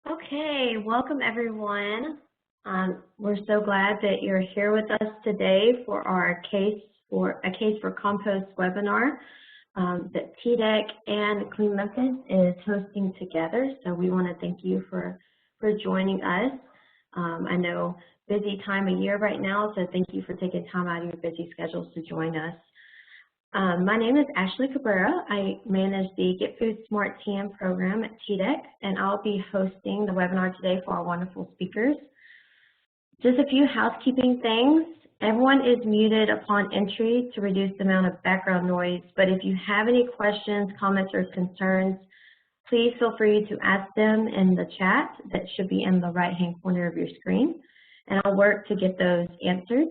Okay, welcome everyone. We're so glad that you're here with us today for our case for Compost webinar that TDEC and Clean Memphis is hosting together. So we want to thank you for joining us. I know busy time of year right now, so thank you for taking time out of your busy schedules to join us. My name is Ashley Cabrera. I manage the Get Food Smart TM program at TDEC, and I'll be hosting the webinar today for our wonderful speakers. Just a few housekeeping things. Everyone is muted upon entry to reduce the amount of background noise, but if you have any questions, comments, or concerns, please feel free to ask them in the chat that should be in the right-hand corner of your screen, and I'll work to get those answered.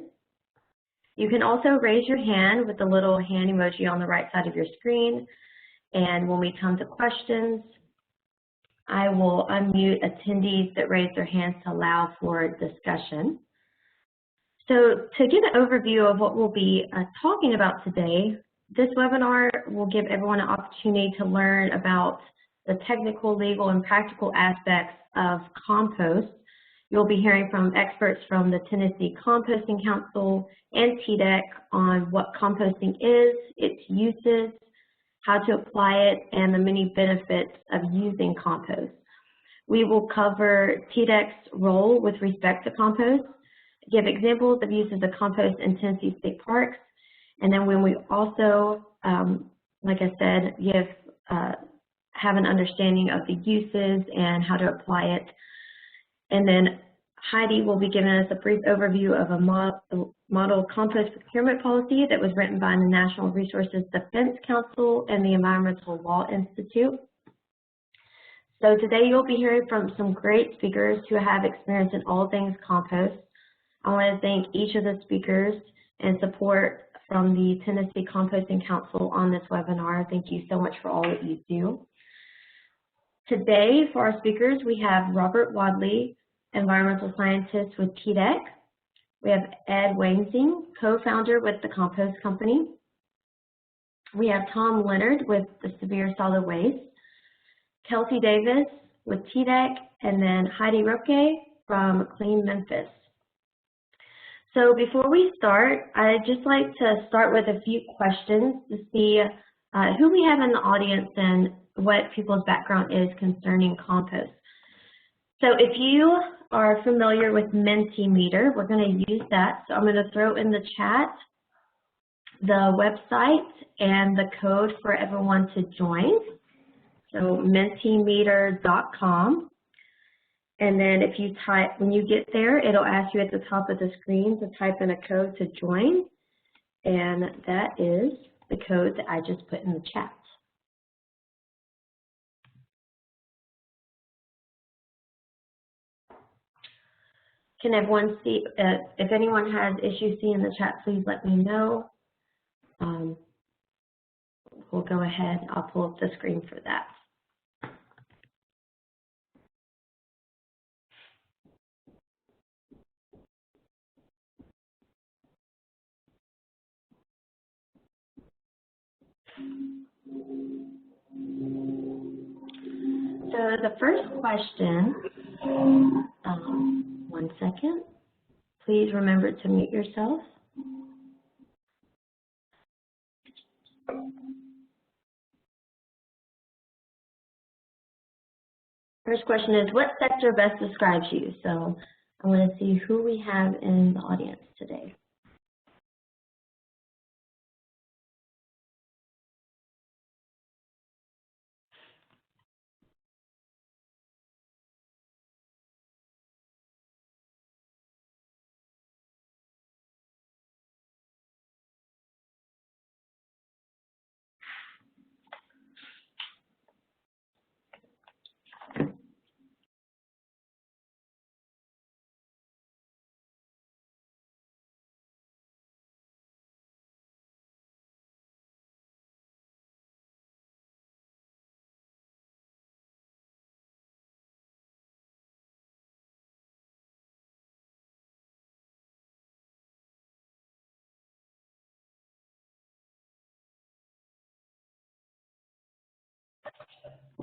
You can also raise your hand with the little hand emoji on the right side of your screen. And when we come to questions, I will unmute attendees that raise their hands to allow for discussion. So to get an overview of what we'll be talking about today, this webinar will give everyone an opportunity to learn about the technical, legal, and practical aspects of compost. You'll be hearing from experts from the Tennessee Composting Council and TDEC on what composting is, its uses, how to apply it, and the many benefits of using compost. We will cover TDEC's role with respect to compost, give examples of uses of compost in Tennessee state parks, and then when we also, like I said, have an understanding of the uses and how to apply it. And then Heidi will be giving us a brief overview of a model compost procurement policy that was written by the National Resources Defense Council and the Environmental Law Institute. So today you'll be hearing from some great speakers who have experience in all things compost. I want to thank each of the speakers and support from the Tennessee Composting Council on this webinar. Thank you so much for all that you do. Today, for our speakers, we have Robert Wadley, environmental scientist with TDEC. We have Ed Wainsing, co-founder with the Compost Company. We have Tom Leonard with the Severe Solid Waste, Kelsey Davis with TDEC, and then Heidi Roque from Clean Memphis. So before we start, I'd just like to start with a few questions to see who we have in the audience and what people's background is concerning compost. So if you are familiar with Mentimeter, we're going to use that. So I'm going to throw in the chat the website and the code for everyone to join. So mentimeter.com. And then if you type, when you get there, it'll ask you at the top of the screen to type in a code to join. And that is the code that I just put in the chat. Can everyone see? If anyone has issues seeing the chat, please let me know. We'll go ahead. I'll pull up the screen for that. So the first question, one second. Please remember to mute yourself. First question is, what sector best describes you? So I want to see who we have in the audience today.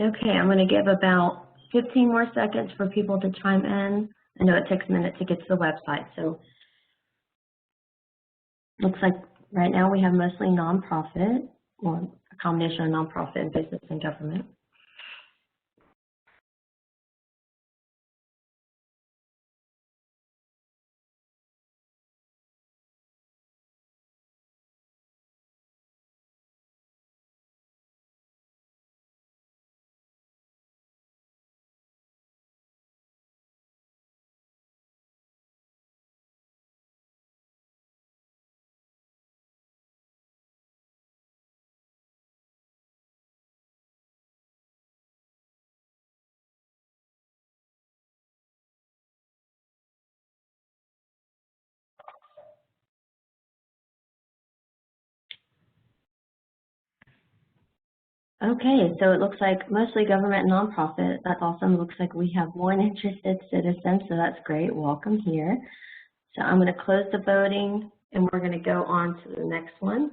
Okay, I'm going to give about 15 more seconds for people to chime in. I know it takes a minute to get to the website, so looks like right now we have mostly nonprofit, or a combination of nonprofit and business and government. Okay, so it looks like mostly government and nonprofit. That's awesome. It looks like we have one interested citizen, so that's great. Welcome here. So I'm going to close the voting, and we're going to go on to the next one.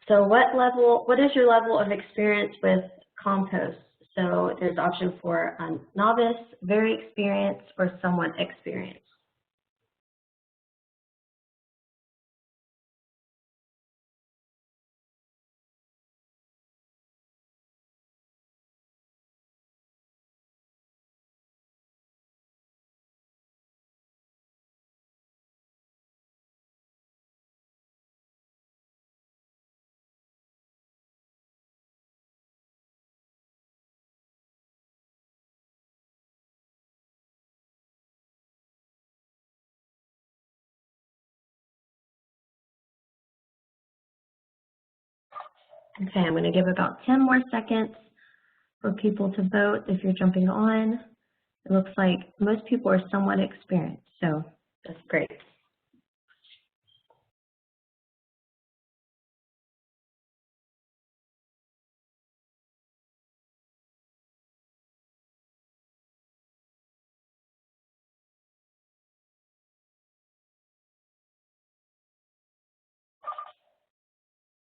So what is your level of experience with compost? So there's option for a novice, very experienced, or somewhat experienced. Okay, I'm going to give about 10 more seconds for people to vote if you're jumping on. It looks like most people are somewhat experienced, so that's great.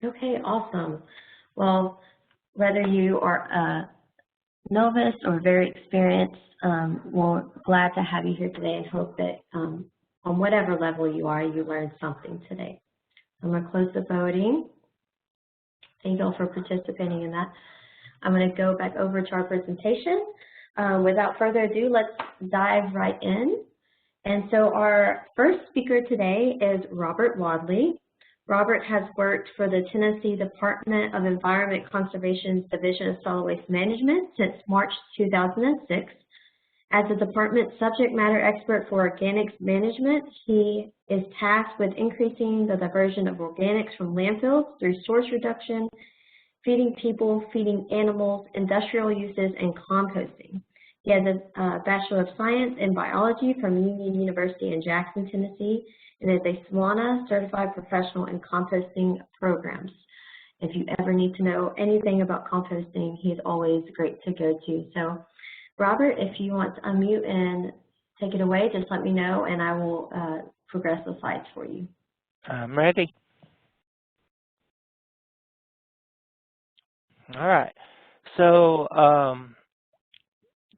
Okay, awesome. Well, whether you are a novice or very experienced, we're glad to have you here today and hope that on whatever level you are, you learned something today. I'm going to close the voting. Thank you all for participating in that. I'm going to go back over to our presentation. Without further ado, let's dive right in. And so our first speaker today is Robert Wadley. Robert has worked for the Tennessee Department of Environment Conservation's Division of Solid Waste Management since March 2006. As the department's subject matter expert for organics management, he is tasked with increasing the diversion of organics from landfills through source reduction, feeding people, feeding animals, industrial uses, and composting. He has a Bachelor of Science in Biology from Union University in Jackson, Tennessee, and is a SWANA Certified Professional in Composting Programs. If you ever need to know anything about composting, he's always great to go to. So, Robert, if you want to unmute and take it away, just let me know, and I will progress the slides for you. I'm ready. All right. So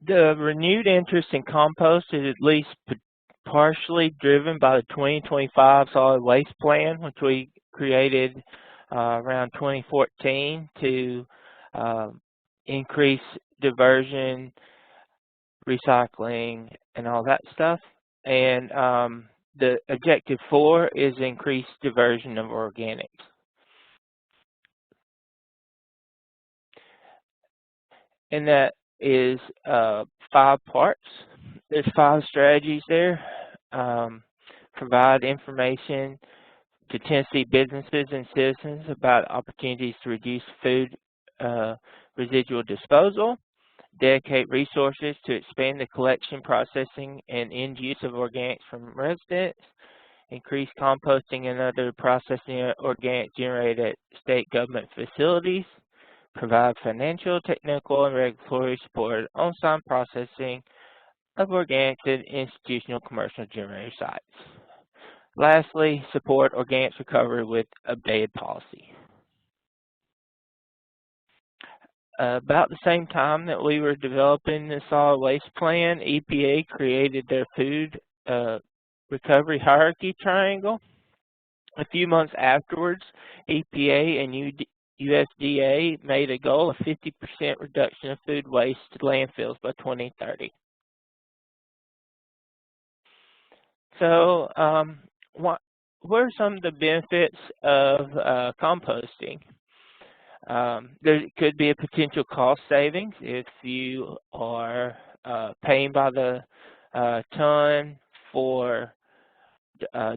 the renewed interest in compost is at least partially driven by the 2025 Solid Waste Plan, which we created around 2014 to increase diversion, recycling, and all that stuff. And the objective 4 is increased diversion of organics. And that is 5 parts. There's 5 strategies there. Provide information to Tennessee businesses and citizens about opportunities to reduce food residual disposal. Dedicate resources to expand the collection, processing, and end use of organics from residents. Increase composting and other processing organics generated at state government facilities. Provide financial, technical, and regulatory support on-site processing of organics at institutional commercial generator sites. Lastly, support organics recovery with updated policy. about the same time that we were developing the solid waste plan, EPA created their food recovery hierarchy triangle. A few months afterwards, EPA and USDA made a goal of 50% reduction of food waste to landfills by 2030. So what are some of the benefits of composting? There could be a potential cost savings if you are paying by the ton for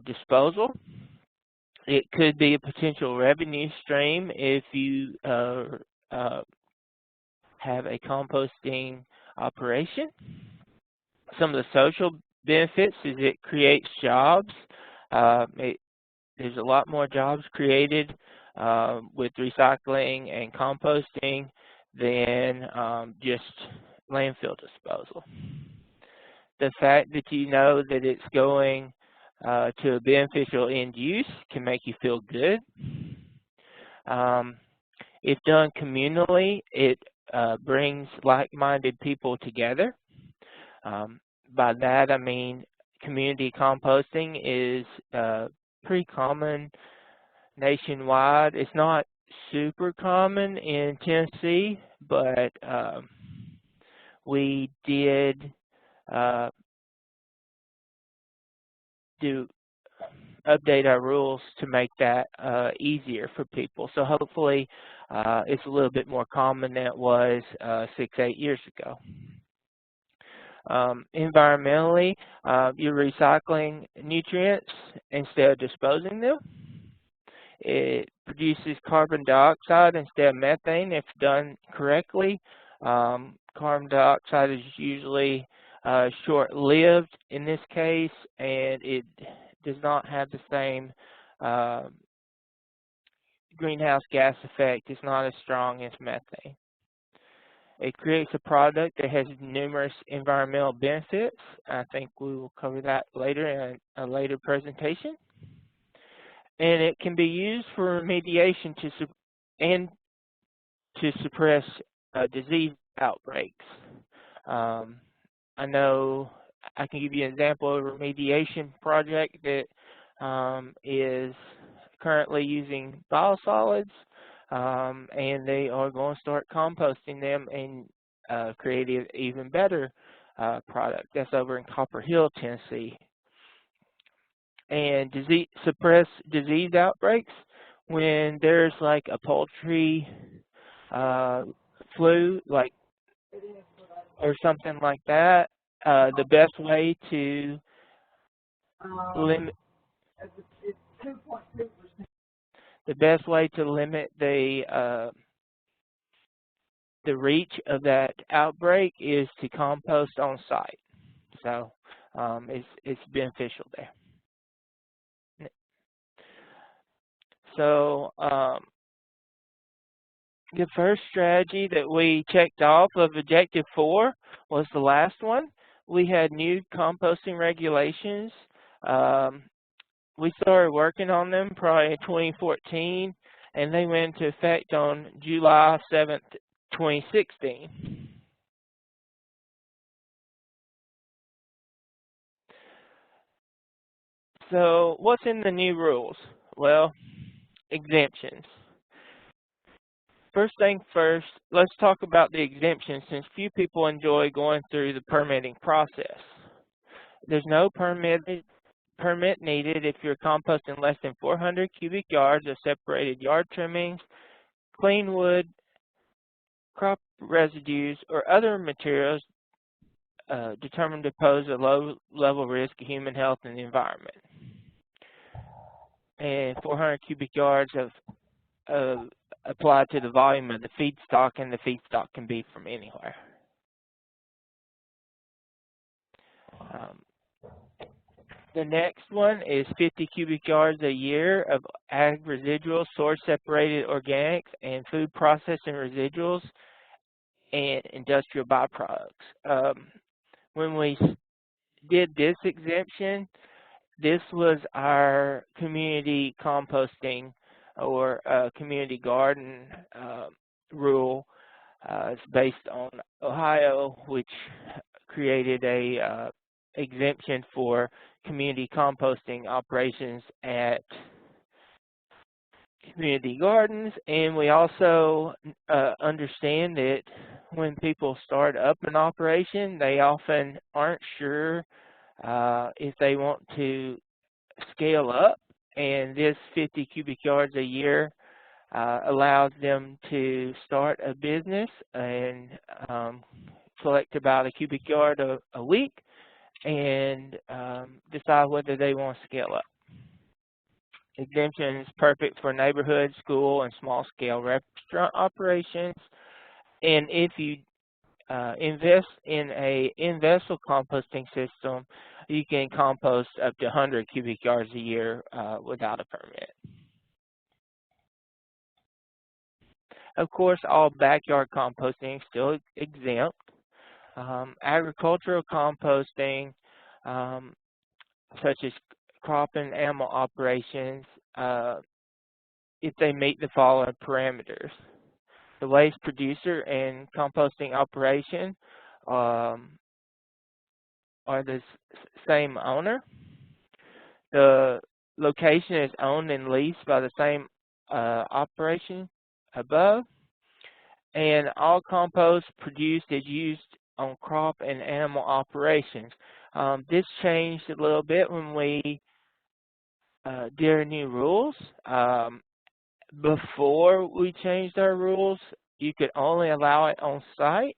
disposal. It could be a potential revenue stream if you have a composting operation. Some of the social benefits is it creates jobs. There's a lot more jobs created with recycling and composting than just landfill disposal. The fact that you know that it's going to a beneficial end use can make you feel good. If done communally, it brings like-minded people together. By that I mean community composting is pretty common nationwide. It's not super common in Tennessee, but we did update our rules to make that easier for people. So hopefully it's a little bit more common than it was 6-8 years ago. Environmentally, you're recycling nutrients instead of disposing them. It produces carbon dioxide instead of methane if done correctly. Carbon dioxide is usually short-lived in this case, and it does not have the same greenhouse gas effect. It's not as strong as methane. It creates a product that has numerous environmental benefits. I think we will cover that later in a later presentation. And it can be used for remediation to suppress disease outbreaks. I know I can give you an example of a remediation project that is currently using biosolids, and they are going to start composting them and create an even better product. That's over in Copper Hill, Tennessee. And suppress disease outbreaks when there's like a poultry flu, like or something like that. The best way to limit the reach of that outbreak is to compost on site. So it's beneficial there. So the first strategy that we checked off of Objective 4 was the last one. We had new composting regulations. We started working on them probably in 2014, and they went into effect on July 7th, 2016. So what's in the new rules? Well, exemptions. First thing first, let's talk about the exemptions since few people enjoy going through the permitting process. There's no permit needed if you're composting less than 400 cubic yards of separated yard trimmings, clean wood, crop residues, or other materials determined to pose a low-level risk to human health and the environment. And 400 cubic yards of applied to the volume of the feedstock, and the feedstock can be from anywhere. The next one is 50 cubic yards a year of ag residuals, source-separated organics, and food processing residuals, and industrial byproducts. When we did this exemption, this was our community composting or community garden rule It's based on Ohio, which created a exemption for community composting operations at community gardens. And we also understand that when people start up an operation, they often aren't sure if they want to scale up, and this 50 cubic yards a year allows them to start a business and collect about a cubic yard a week and decide whether they want to scale up. Exemption is perfect for neighborhood, school, and small-scale restaurant operations. And if you invest in a in-vessel composting system, you can compost up to 100 cubic yards a year without a permit. Of course, all backyard composting is still exempt. Agricultural composting, such as crop and animal operations, if they meet the following parameters. The waste producer and composting operation are the same owner. The location is owned and leased by the same operation above. And all compost produced is used on crop and animal operations. This changed a little bit when we did our new rules. Before we changed our rules, you could only allow it on site.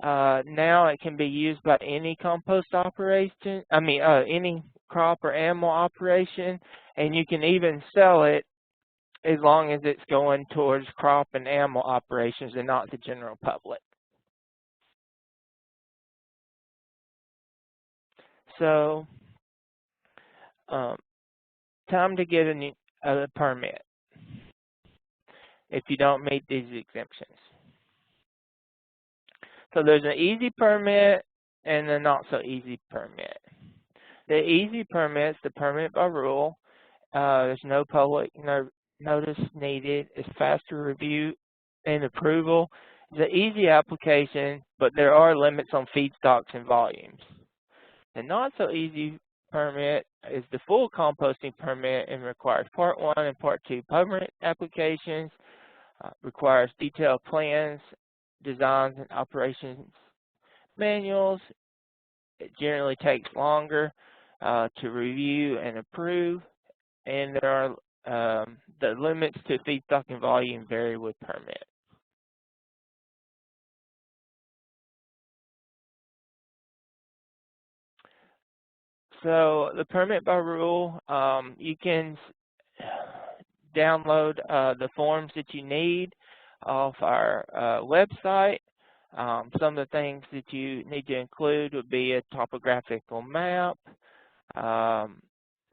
Now it can be used by any compost operation, any crop or animal operation, and you can even sell it as long as it's going towards crop and animal operations and not the general public. So, time to get a permit if you don't meet these exemptions. So there's an easy permit and a not so easy permit. The easy permit is the permit by rule. There's no public notice needed. It's faster review and approval. It's an easy application, but there are limits on feedstocks and volumes. The not so easy permit is the full composting permit and requires Part 1 and Part 2 permit applications, requires detailed plans, designs, and operations manuals. It generally takes longer to review and approve, and there are the limits to feedstock and volume vary with permit. So the permit by rule, you can download the forms that you need off our website. Some of the things that you need to include would be a topographical map, a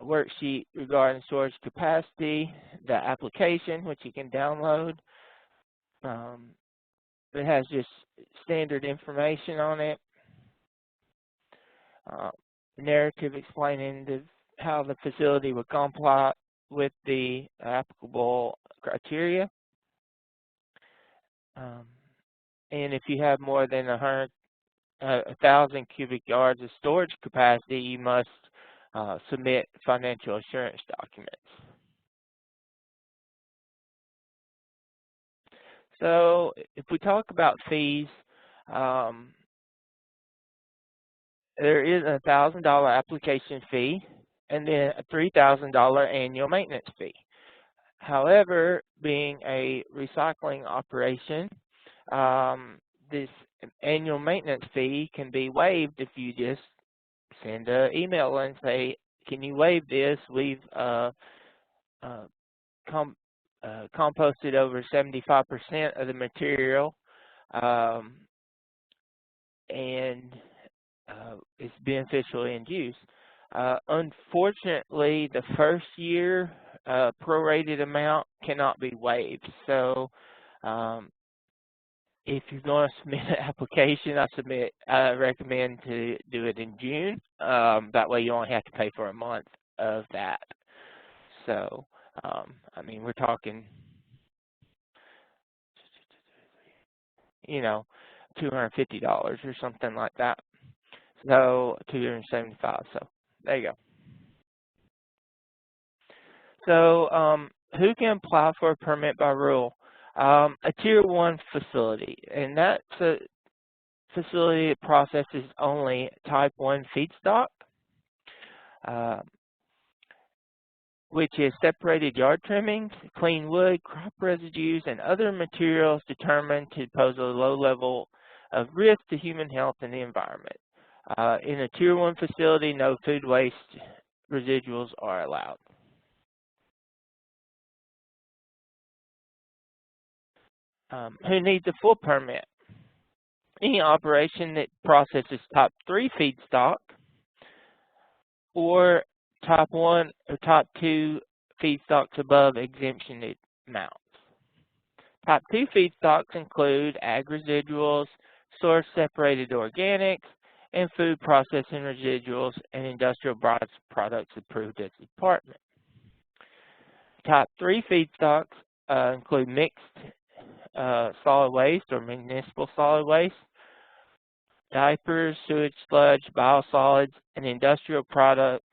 worksheet regarding storage capacity, the application, which you can download. It has just standard information on it. Narrative explaining how the facility would comply with the applicable criteria. And if you have more than 1,000 cubic yards of storage capacity, you must submit financial assurance documents. So if we talk about fees, there is a $1,000 application fee and then a $3,000 annual maintenance fee. However, being a recycling operation, this annual maintenance fee can be waived if you just send an email and say, can you waive this? We've composted over 75% of the material, and it's beneficial end use. Unfortunately, the first year prorated amount cannot be waived. So if you're going to submit an application, I recommend to do it in June. That way you only have to pay for a month of that. So, I mean, we're talking, you know, $250 or something like that. So 275. So there you go. So who can apply for a permit by rule? A Tier 1 facility, and that's a facility that processes only Type 1 feedstock, which is separated yard trimmings, clean wood, crop residues, and other materials determined to pose a low level of risk to human health and the environment. In a Tier 1 facility, no food waste residuals are allowed. Who needs a full permit? Any operation that processes Type 3 feedstock or Type 1 or Type 2 feedstocks above exemption amounts. Type 2 feedstocks include ag residuals, source-separated organics, and food processing residuals and industrial products approved as a department. Type 3 feedstocks include mixed solid waste or municipal solid waste, diapers, sewage sludge, biosolids, and industrial products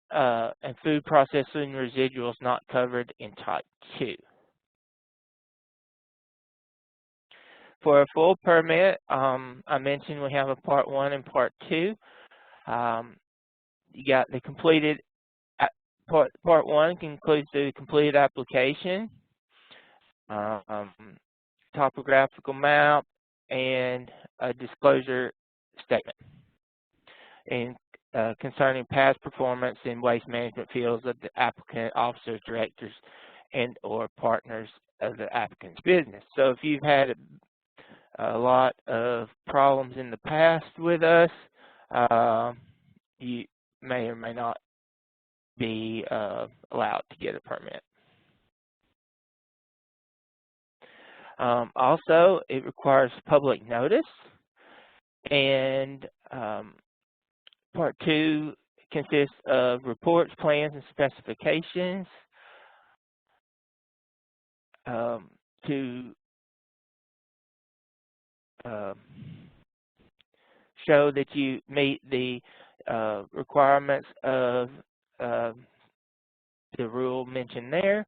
and food processing residuals not covered in Type 2. For a full permit, I mentioned we have a Part 1 and Part 2. You got the completed, Part 1 includes the completed application, topographical map, and a disclosure statement and concerning past performance in waste management fields of the applicant, officers, directors, and or partners of the applicant's business. So if you've had a lot of problems in the past with us, you may or may not be allowed to get a permit. Also, it requires public notice, and Part 2 consists of reports, plans, and specifications to show that you meet the requirements of the rule mentioned there.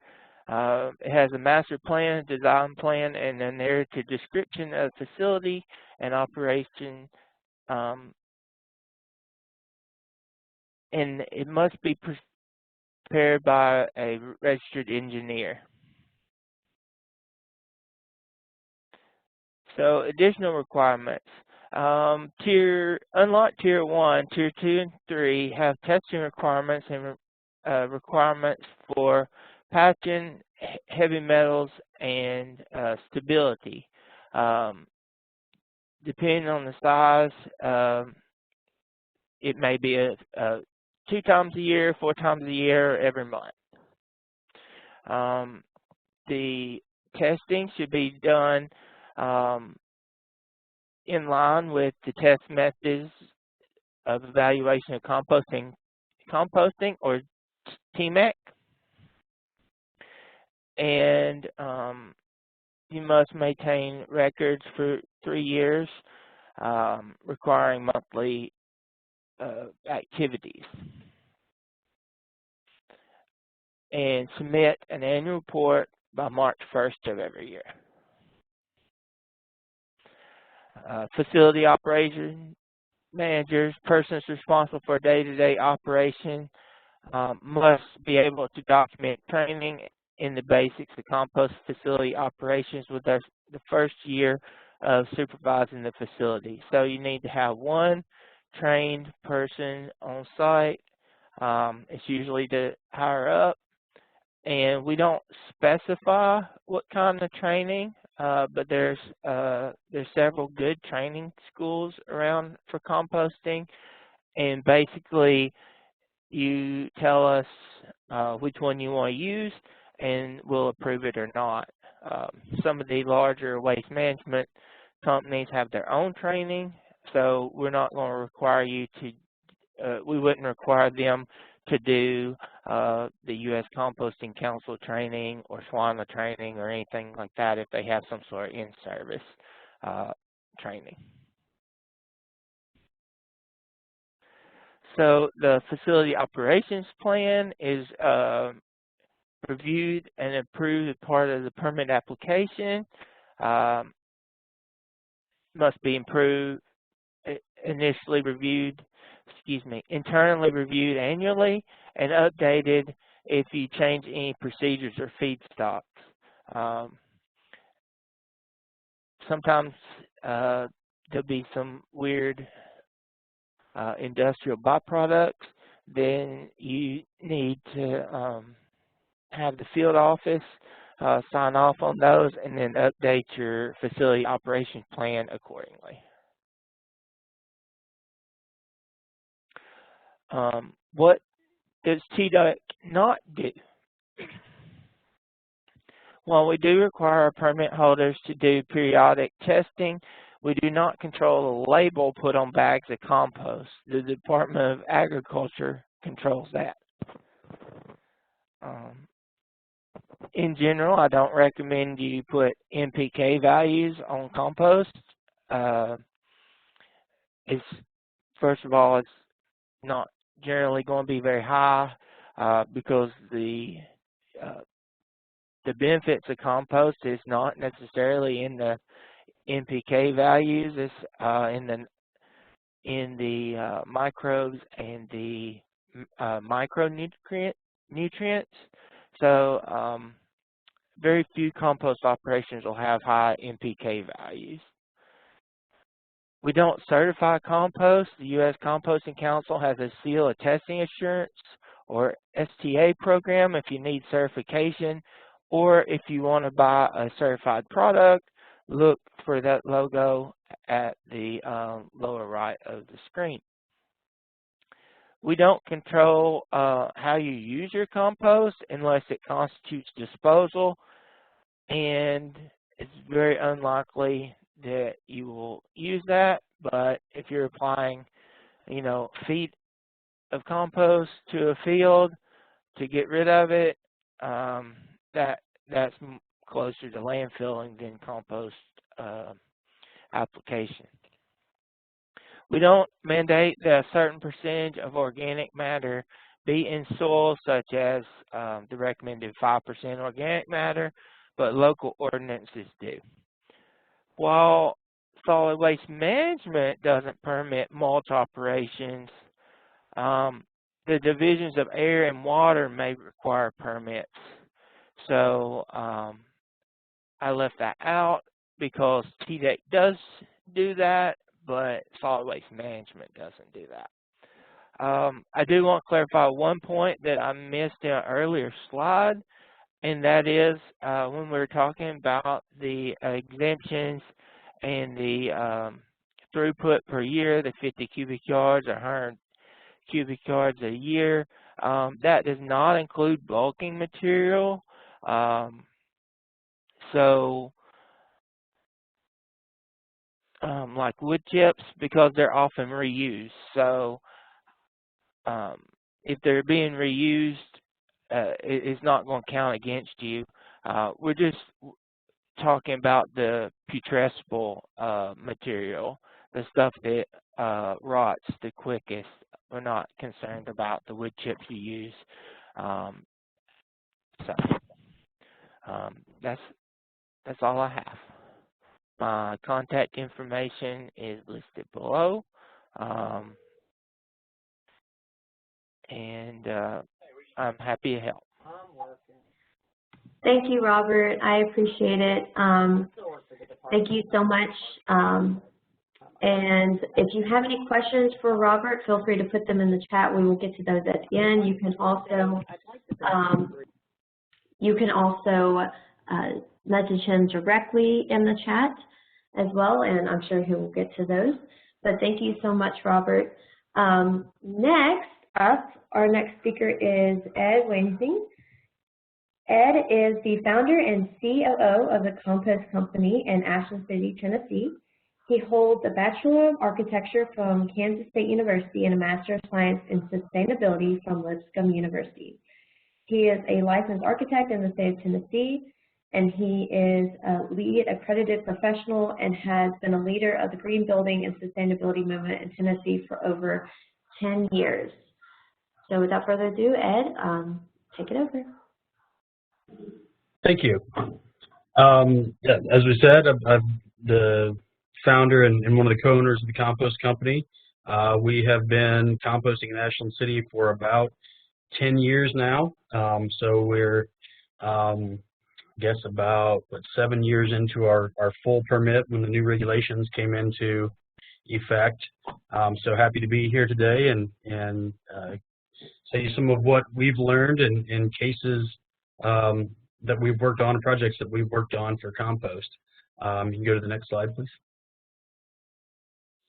It has a master plan, design plan, and a narrative description of facility and operation, and it must be prepared by a registered engineer. So additional requirements. Unlike Tier 1, Tier 2 and 3 have testing requirements and requirements for pathogen, heavy metals, and stability. Depending on the size, it may be 2 times a year, 4 times a year, every month. The testing should be done in line with the test methods of evaluation of composting or TMEC. And you must maintain records for 3 years, requiring monthly activities. And submit an annual report by March 1st of every year. Facility operation managers, persons responsible for day-to-day operation, must be able to document training in the basics of compost facility operations with the first year of supervising the facility. So you need to have one trained person on site. It's usually the higher up, and we don't specify what kind of training, but there's several good training schools around for composting, and basically you tell us which one you want to use, and we'll approve it or not. Some of the larger waste management companies have their own training, so we're not going to require you to, we wouldn't require them to do the U.S. Composting Council training or SWANLA training or anything like that if they have some sort of in-service. training. So the facility operations plan is reviewed and approved as part of the permit application. Must be internally reviewed annually and updated if you change any procedures or feedstocks. Sometimes there'll be some weird industrial byproducts. Then you need to have the field office sign off on those and then update your facility operations plan accordingly. What does TDEC not do? While we do require our permit holders to do periodic testing, we do not control the label put on bags of compost. The Department of Agriculture controls that. In general, I don't recommend you put NPK values on compost. First of all, it's not generally going to be very high because the benefits of compost is not necessarily in the NPK values. It's in the microbes and the micronutrients. So very few compost operations will have high NPK values. We don't certify compost. The U.S. Composting Council has a seal of testing assurance or STA program if you need certification, or if you want to buy a certified product, look for that logo at the lower right of the screen. We don't control how you use your compost unless it constitutes disposal, and it's very unlikely that you will use that. But if you're applying, feet of compost to a field to get rid of it, that's closer to landfilling than compost application. We don't mandate that a certain percentage of organic matter be in soil, such as the recommended 5% organic matter, but local ordinances do. While solid waste management doesn't permit mulch operations, the divisions of air and water may require permits. So I left that out because TDEC does do that, but solid waste management doesn't do that. I do want to clarify one point that I missed in an earlier slide, and that is when we were talking about the exemptions and the throughput per year, the 50 cubic yards or 100 cubic yards a year, that does not include bulking material. Like wood chips, because they're often reused. So if they're being reused, it's not going to count against you. We're just talking about the putrescible material, the stuff that rots the quickest. We're not concerned about the wood chips you use. That's all I have. My contact information is listed below, and I'm happy to help. Thank you, Robert. I appreciate it. Thank you so much. And if you have any questions for Robert, feel free to put them in the chat. We will get to those at the end. You can also message him directly in the chat as well, and I'm sure he will get to those. But thank you so much, Robert. Next up, our next speaker is Ed Wansing. Ed is the founder and COO of the Compost Company in Ashland City, Tennessee. He holds a Bachelor of Architecture from Kansas State University and a Master of Science in Sustainability from Lipscomb University. He is a licensed architect in the state of Tennessee and he is a LEED accredited professional and has been a leader of the green building and sustainability movement in Tennessee for over 10 years. So without further ado, Ed, take it over. Thank you. Yeah, as we said, I'm the founder and one of the co-owners of the Compost company. We have been composting in Ashland City for about 10 years now. So we're, I guess, about 7 years into our full permit when the new regulations came into effect. So happy to be here today and say some of what we've learned in cases that we've worked on, projects that we've worked on for compost. You can go to the next slide, please.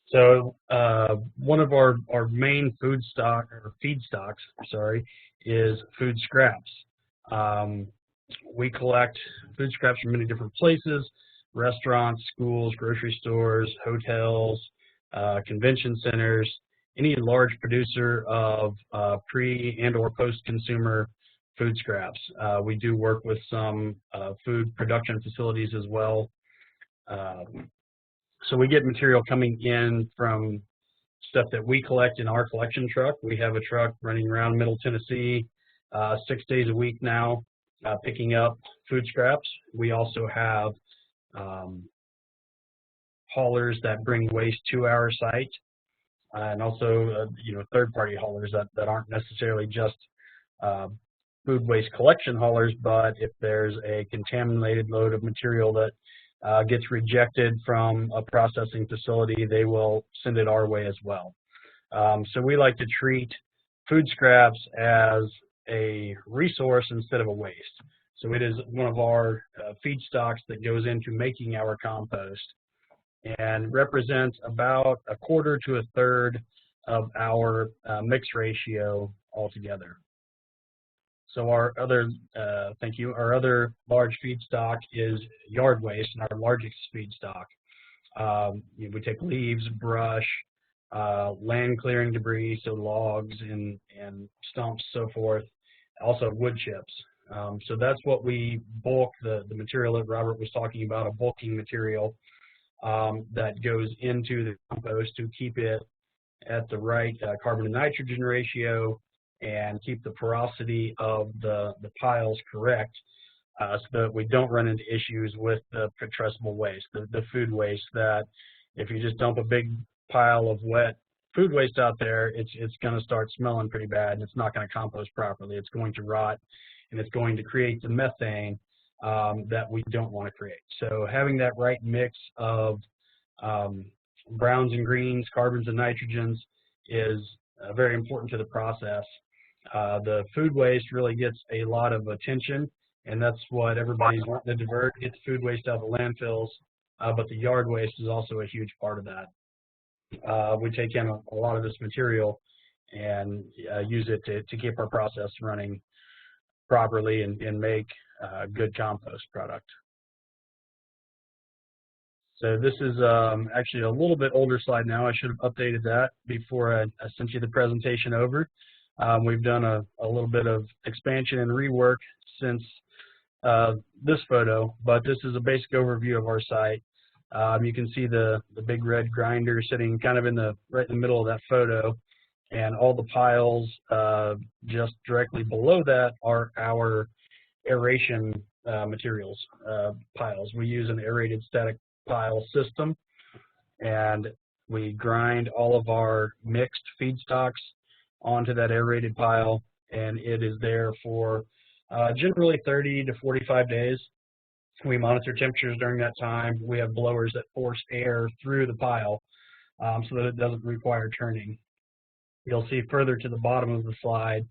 So one of our main feedstocks, is food scraps. We collect food scraps from many different places: restaurants, schools, grocery stores, hotels, convention centers, any large producer of pre- and or post-consumer food scraps. We do work with some food production facilities as well. So we get material coming in from stuff that we collect in our collection truck. We have a truck running around Middle Tennessee 6 days a week now, picking up food scraps. We also have haulers that bring waste to our site, and also third-party haulers that aren't necessarily just food waste collection haulers, but if there's a contaminated load of material that gets rejected from a processing facility, they will send it our way as well. So we like to treat food scraps as a resource instead of a waste. So it is one of our feedstocks that goes into making our compost and represents about a quarter to a third of our mix ratio altogether. So our other, our other large feedstock is yard waste, and our largest feedstock. We take leaves, brush, land clearing debris, so logs and stumps, so forth, also wood chips. So that's what we bulk, the material that Robert was talking about, a bulking material that goes into the compost to keep it at the right carbon to nitrogen ratio and keep the porosity of the piles correct, so that we don't run into issues with the putrescible waste, the food waste, that if you just dump a big pile of wet food waste out there, it's going to start smelling pretty bad, and it's not going to compost properly. It's going to rot, and it's going to create the methane that we don't want to create. So having that right mix of browns and greens, carbons and nitrogens is very important to the process. The food waste really gets a lot of attention, and that's what everybody's wanting to divert, get the food waste out of the landfills, but the yard waste is also a huge part of that. We take in a lot of this material and use it to keep our process running properly and make good compost product. So this is actually a little bit older slide now. I should have updated that before I sent you the presentation over. We've done a little bit of expansion and rework since this photo, but this is a basic overview of our site. You can see the big red grinder sitting kind of right in the middle of that photo, and all the piles just directly below that are our aeration materials piles. We use an aerated static pile system, and we grind all of our mixed feedstocks onto that aerated pile, and it is there for generally 30 to 45 days. We monitor temperatures during that time. We have blowers that force air through the pile so that it doesn't require turning. You'll see further to the bottom of the slide,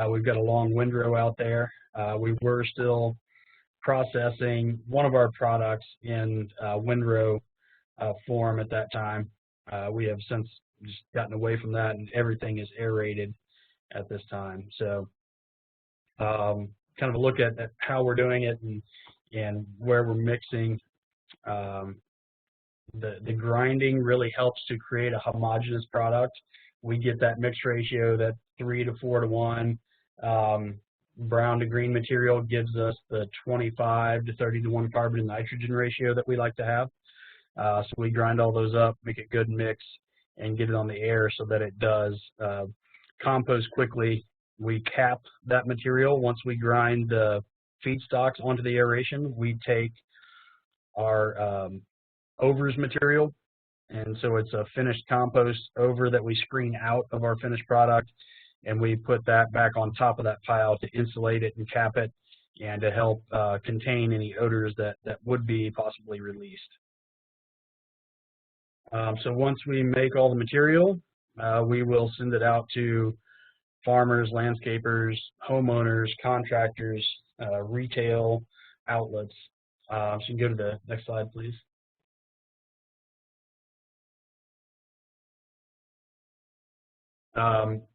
we've got a long windrow out there. We were still processing one of our products in windrow form at that time. We have since just gotten away from that, and everything is aerated at this time. So kind of a look at how we're doing it and where we're mixing. The grinding really helps to create a homogeneous product. We get that mix ratio, that 3 to 4 to 1. brown to green material gives us the 25 to 30 to 1 carbon and nitrogen ratio that we like to have. So we grind all those up, make a good mix, and get it on the air so that it does compost quickly. We cap that material. Once we grind the feedstocks onto the aeration, we take our overs material, and so it's a finished compost over that we screen out of our finished product, and we put that back on top of that pile to insulate it and cap it, and to help contain any odors that would be possibly released. So once we make all the material, we will send it out to farmers, landscapers, homeowners, contractors, retail outlets. So you can go to the next slide, please.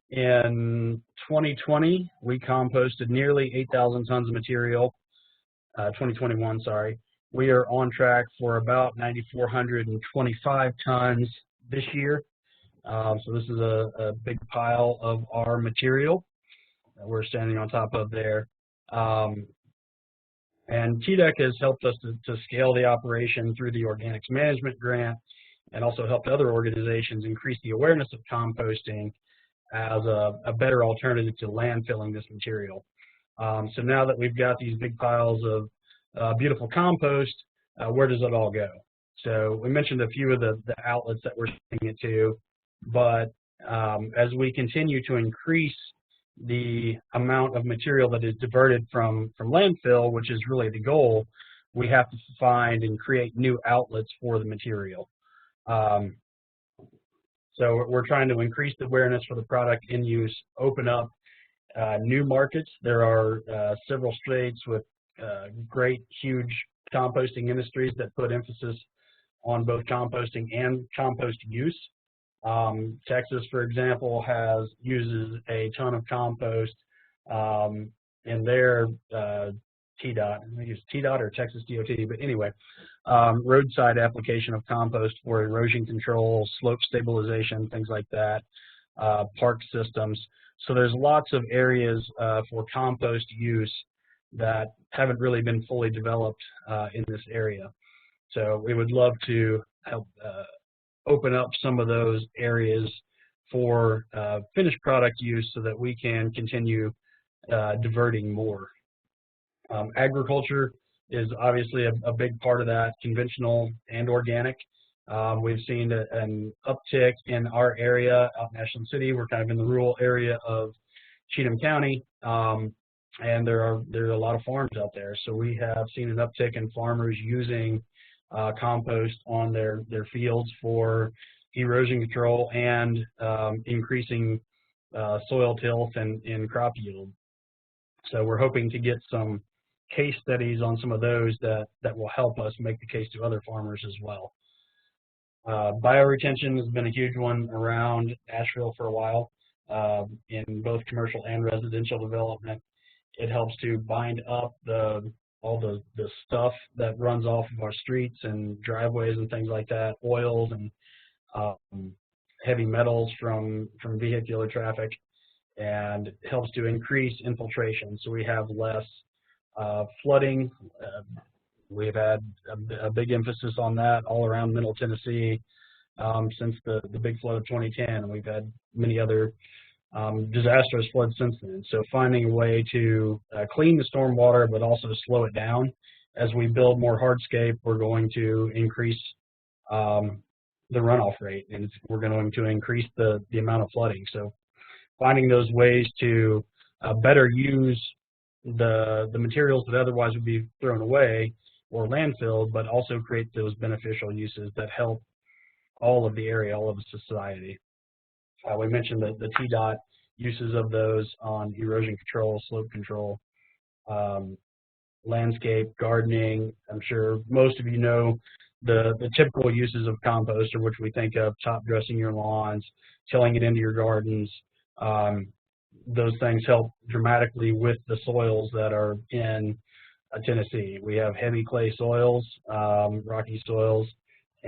In 2020, we composted nearly 8,000 tons of material. 2021, sorry. We are on track for about 9,425 tons this year. So this is a big pile of our material that we're standing on top of there. And TDEC has helped us to scale the operation through the Organics Management Grant, and also helped other organizations increase the awareness of composting as a better alternative to landfilling this material. So now that we've got these big piles of beautiful compost, where does it all go? So we mentioned a few of the outlets that we're sending it to, but as we continue to increase the amount of material that is diverted from landfill, which is really the goal, we have to find and create new outlets for the material. So we're trying to increase the awareness for the product in use, open up new markets. There are several states with great, huge composting industries that put emphasis on both composting and compost use. Texas, for example, uses a ton of compost in their TDOT. I think it's TDOT or Texas DOT, but anyway, roadside application of compost for erosion control, slope stabilization, things like that, park systems. So there's lots of areas for compost use that haven't really been fully developed in this area. So we would love to help open up some of those areas for finished product use so that we can continue diverting more. Agriculture is obviously a big part of that, conventional and organic. We've seen an uptick in our area out in Ashland City. We're kind of in the rural area of Cheatham County, and there are a lot of farms out there. So we have seen an uptick in farmers using compost on their fields for erosion control and increasing soil tilth and crop yield. So we're hoping to get some case studies on some of those that will help us make the case to other farmers as well. Bioretention has been a huge one around Asheville for a while, in both commercial and residential development. It helps to bind up all the stuff that runs off of our streets and driveways and things like that, oils and heavy metals from vehicular traffic, and helps to increase infiltration. So we have less flooding. We've had a big emphasis on that all around Middle Tennessee since the big flood of 2010, and we've had many other disastrous floods since then. So finding a way to clean the stormwater but also slow it down. As we build more hardscape, we're going to increase the runoff rate, and we're going to increase the amount of flooding. So finding those ways to better use the materials that otherwise would be thrown away or landfilled, but also create those beneficial uses that help all of the area, all of society. We mentioned the TDOT uses of those on erosion control, slope control, landscape, gardening. I'm sure most of you know the typical uses of compost, or which we think of: top dressing your lawns, tilling it into your gardens. Those things help dramatically with the soils that are in Tennessee. We have heavy clay soils, rocky soils,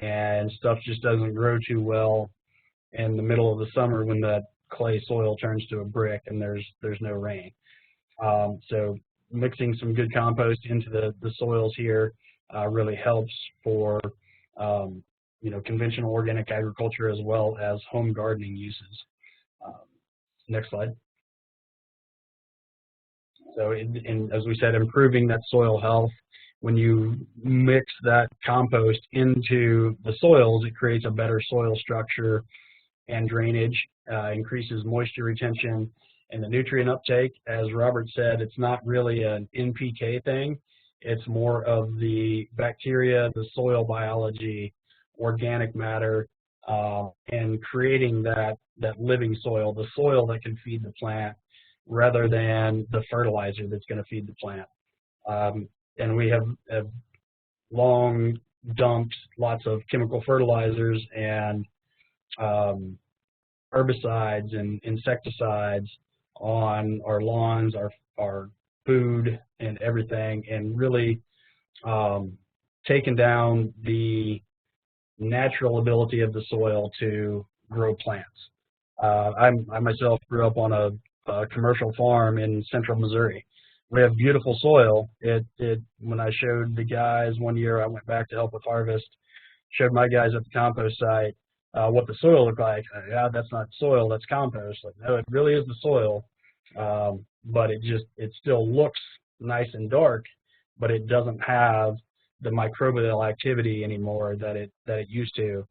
and stuff just doesn't grow too well in the middle of the summer when that clay soil turns to a brick and there's no rain. So mixing some good compost into the soils here really helps for conventional organic agriculture as well as home gardening uses. Next slide. So as we said, improving that soil health. When you mix that compost into the soils, it creates a better soil structure and drainage, increases moisture retention and the nutrient uptake. As Robert said, it's not really an NPK thing. It's more of the bacteria, the soil biology, organic matter, and creating that living soil, the soil that can feed the plant, rather than the fertilizer that's going to feed the plant. And we have long dumped lots of chemical fertilizers and herbicides and insecticides on our lawns, our food and everything, and really taken down the natural ability of the soil to grow plants. I myself grew up on a commercial farm in central Missouri. We have beautiful soil. When I showed the guys one year, I went back to help with harvest, showed my guys at the compost site what the soil looked like. Yeah, that's not soil, that's compost. Like, no, it really is the soil, but it still looks nice and dark, but it doesn't have the microbial activity anymore that it used to,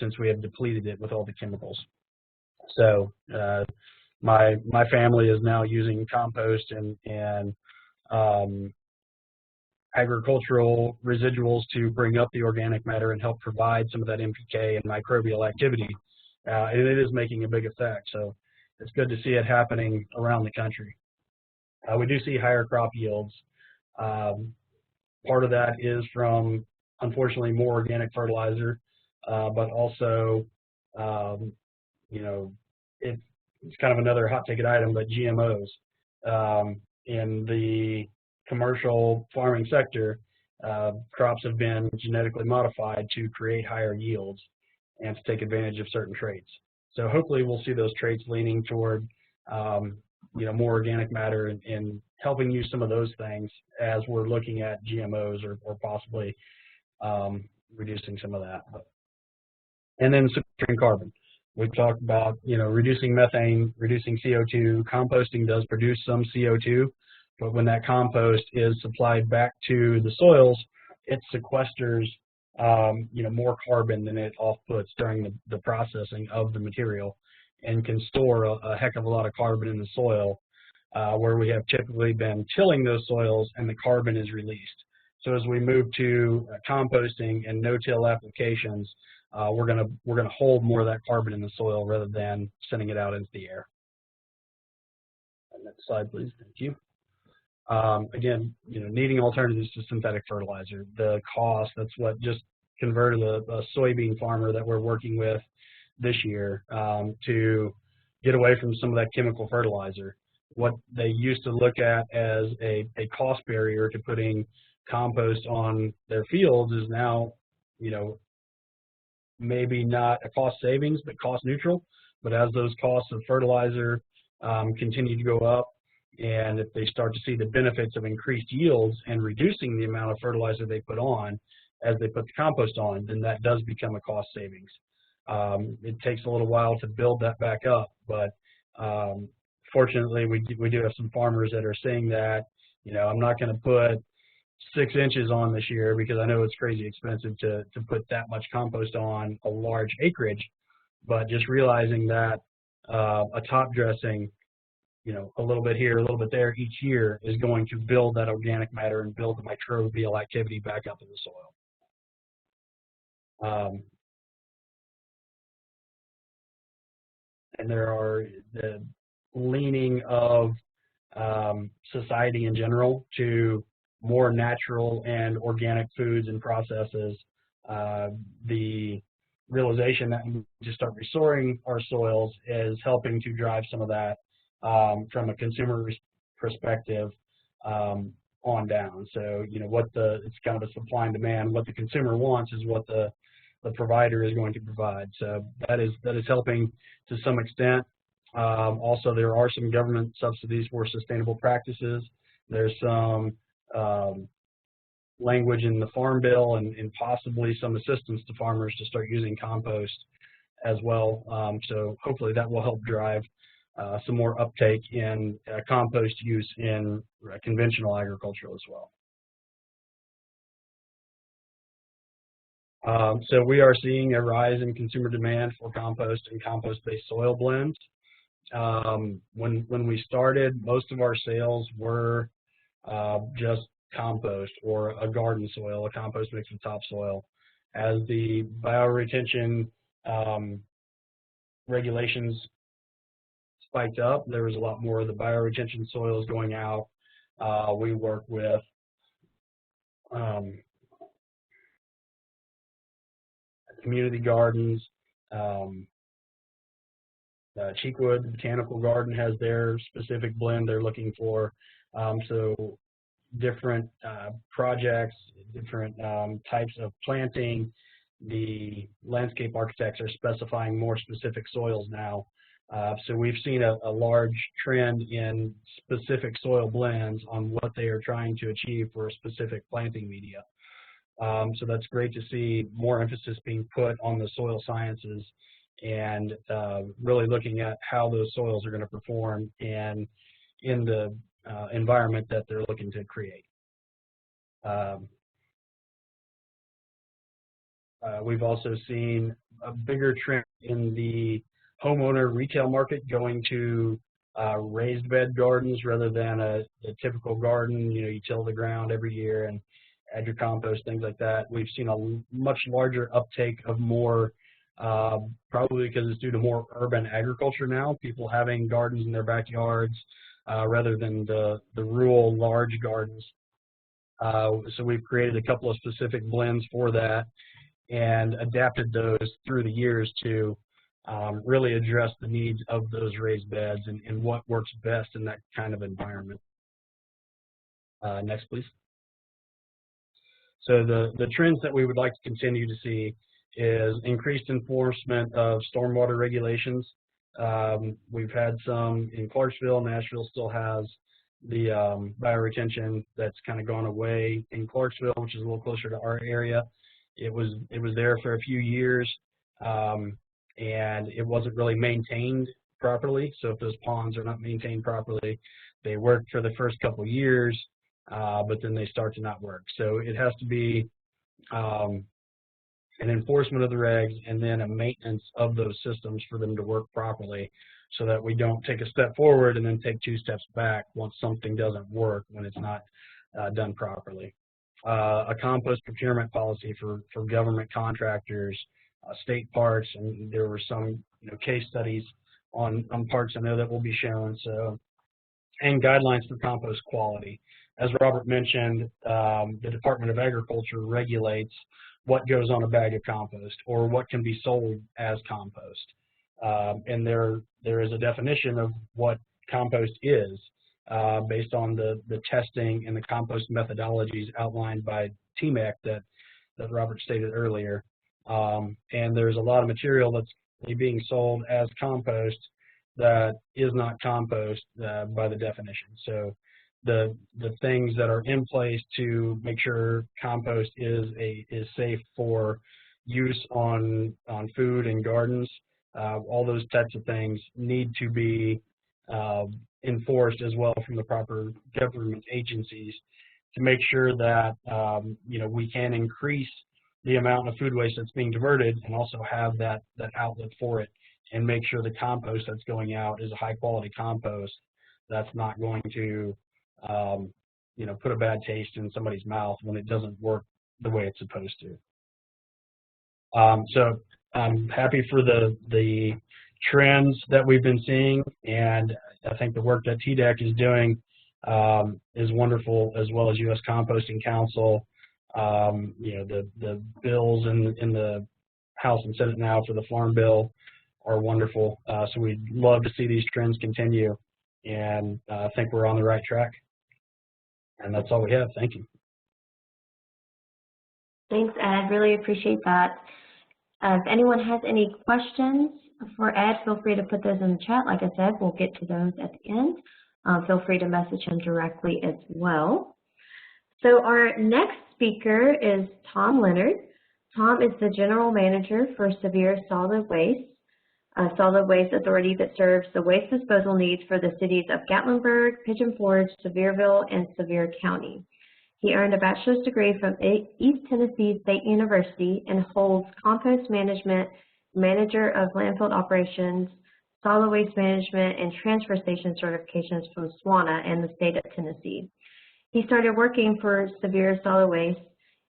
since we have depleted it with all the chemicals. So my family is now using compost and agricultural residuals to bring up the organic matter and help provide some of that NPK and microbial activity. And it is making a big effect. So it's good to see it happening around the country. We do see higher crop yields. Part of that is from, unfortunately, more organic fertilizer, but also, it's kind of another hot ticket item, but GMOs. In the commercial farming sector, crops have been genetically modified to create higher yields and to take advantage of certain traits. So hopefully we'll see those traits leaning toward more organic matter and helping use some of those things as we're looking at GMOs or possibly reducing some of that. And then sequestering carbon. We've talked about reducing methane, reducing CO2. Composting does produce some CO2, but when that compost is supplied back to the soils, it sequesters more carbon than it offputs during the processing of the material, and can store a heck of a lot of carbon in the soil, where we have typically been tilling those soils and the carbon is released. So as we move to composting and no-till applications, we're gonna hold more of that carbon in the soil rather than sending it out into the air. Next slide, please. Thank you. Again, needing alternatives to synthetic fertilizer. The cost, that's what just converted a soybean farmer that we're working with this year to get away from some of that chemical fertilizer. What they used to look at as a cost barrier to putting compost on their fields is now, maybe not a cost savings, but cost neutral. But as those costs of fertilizer continue to go up, and if they start to see the benefits of increased yields and reducing the amount of fertilizer they put on as they put the compost on, then that does become a cost savings. It takes a little while to build that back up, but fortunately we do have some farmers that are saying that, I'm not going to put 6 inches on this year because I know it's crazy expensive to put that much compost on a large acreage, but just realizing that a top dressing, a little bit here, a little bit there each year is going to build that organic matter and build the microbial activity back up in the soil. And there are the leaning of society in general to more natural and organic foods and processes. The realization that we just start restoring our soils is helping to drive some of that from a consumer perspective on down. So, it's kind of a supply and demand. What the consumer wants is what the provider is going to provide. So that is helping to some extent. Also, there are some government subsidies for sustainable practices. There's some language in the Farm Bill and possibly some assistance to farmers to start using compost as well. So hopefully that will help drive some more uptake in compost use in conventional agriculture as well. So we are seeing a rise in consumer demand for compost and compost-based soil blends. When we started, most of our sales were just compost or a garden soil, a compost mixed with topsoil. As the bioretention regulations spiked up, there was a lot more of the bioretention soils going out. We work with community gardens. Cheekwood Botanical Garden has their specific blend they're looking for. So different projects, different types of planting. The landscape architects are specifying more specific soils now. So we've seen a large trend in specific soil blends on what they are trying to achieve for a specific planting media. So that's great to see more emphasis being put on the soil sciences and really looking at how those soils are going to perform in the environment that they're looking to create. We've also seen a bigger trend in the homeowner retail market going to raised bed gardens rather than a typical garden. You know, you till the ground every year and add your compost, things like that. We've seen a much larger uptake of more, probably because it's due to more urban agriculture now, people having gardens in their backyards rather than the rural large gardens. So we've created a couple of specific blends for that and adapted those through the years to really address the needs of those raised beds and what works best in that kind of environment. Next, please. So the trends that we would like to continue to see is increased enforcement of stormwater regulations. We've had some in Clarksville. Nashville still has the bioretention that's kind of gone away in Clarksville, which is a little closer to our area. It was there for a few years, and it wasn't really maintained properly. So if those ponds are not maintained properly, they work for the first couple years, but then they start to not work. So it has to be an enforcement of the regs and then a maintenance of those systems for them to work properly so that we don't take a step forward and then take 2 steps back once something doesn't work when it's not done properly. A compost procurement policy for government contractors, state parks, and there were some case studies on parks I know that will be shown. So, and guidelines for compost quality. As Robert mentioned, the Department of Agriculture regulates what goes on a bag of compost or what can be sold as compost. And there is a definition of what compost is based on the testing and the compost methodologies outlined by TMEC that Robert stated earlier. And there's a lot of material that's being sold as compost that is not compost by the definition. So the things that are in place to make sure compost is safe for use on food and gardens, all those types of things need to be enforced as well from the proper government agencies to make sure that we can increase the amount of food waste that's being diverted and also have that outlet for it, and make sure the compost that's going out is a high quality compost that's not going to put a bad taste in somebody's mouth when it doesn't work the way it's supposed to. So I'm happy for the trends that we've been seeing, and I think the work that TDEC is doing is wonderful, as well as U.S. Composting Council. The bills in the House and Senate now for the Farm Bill are wonderful. So we'd love to see these trends continue, and I think we're on the right track. And that's all we have. Thank you. Thanks, Ed. Really appreciate that. If anyone has any questions, for Ed, feel free to put those in the chat. Like I said, we'll get to those at the end. Feel free to message him directly as well. So our next speaker is Tom Leonard. Tom is the General Manager for Sevier Solid Waste, a solid waste authority that serves the waste disposal needs for the cities of Gatlinburg, Pigeon Forge, Sevierville, and Sevier County. He earned a bachelor's degree from East Tennessee State University and holds compost management, manager of landfill operations, solid waste management, and transfer station certifications from SWANA and the state of Tennessee. He started working for Sevier Solid Waste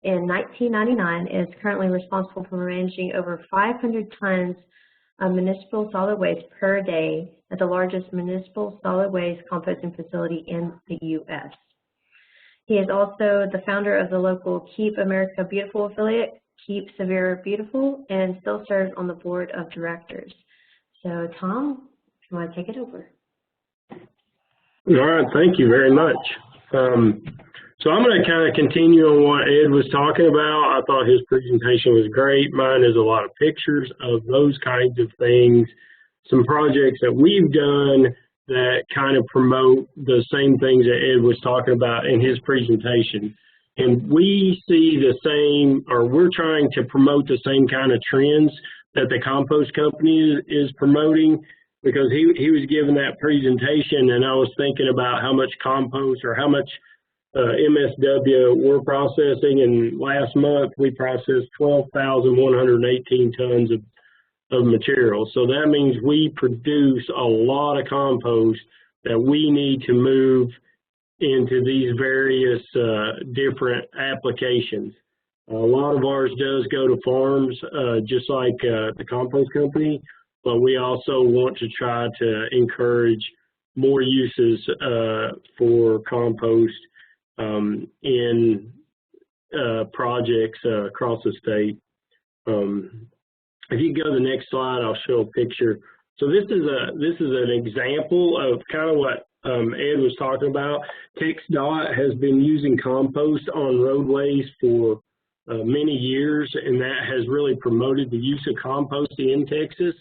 in 1999 and is currently responsible for managing over 500 tons of municipal solid waste per day at the largest municipal solid waste composting facility in the U.S. He is also the founder of the local Keep America Beautiful affiliate, Keep Sevier Beautiful, and still serves on the board of directors. So, Tom, if you want to take it over. All right, thank you very much. So I'm going to kind of continue on what Ed was talking about. I thought his presentation was great. Mine is a lot of pictures of those kinds of things, some projects that we've done that kind of promote the same things that Ed was talking about in his presentation. And we see the same, or we're trying to promote the same kind of trends that the compost company is promoting, because he was giving that presentation and I was thinking about how much compost or how much MSW we're processing, and last month we processed 12,118 tons of material. So that means we produce a lot of compost that we need to move into these various different applications. A lot of ours does go to farms, just like the compost company, but we also want to try to encourage more uses for compost in projects across the state. If you go to the next slide, I'll show a picture. So this is an example of kind of what Ed was talking about. TxDOT has been using compost on roadways for many years, and that has really promoted the use of composting in Texas.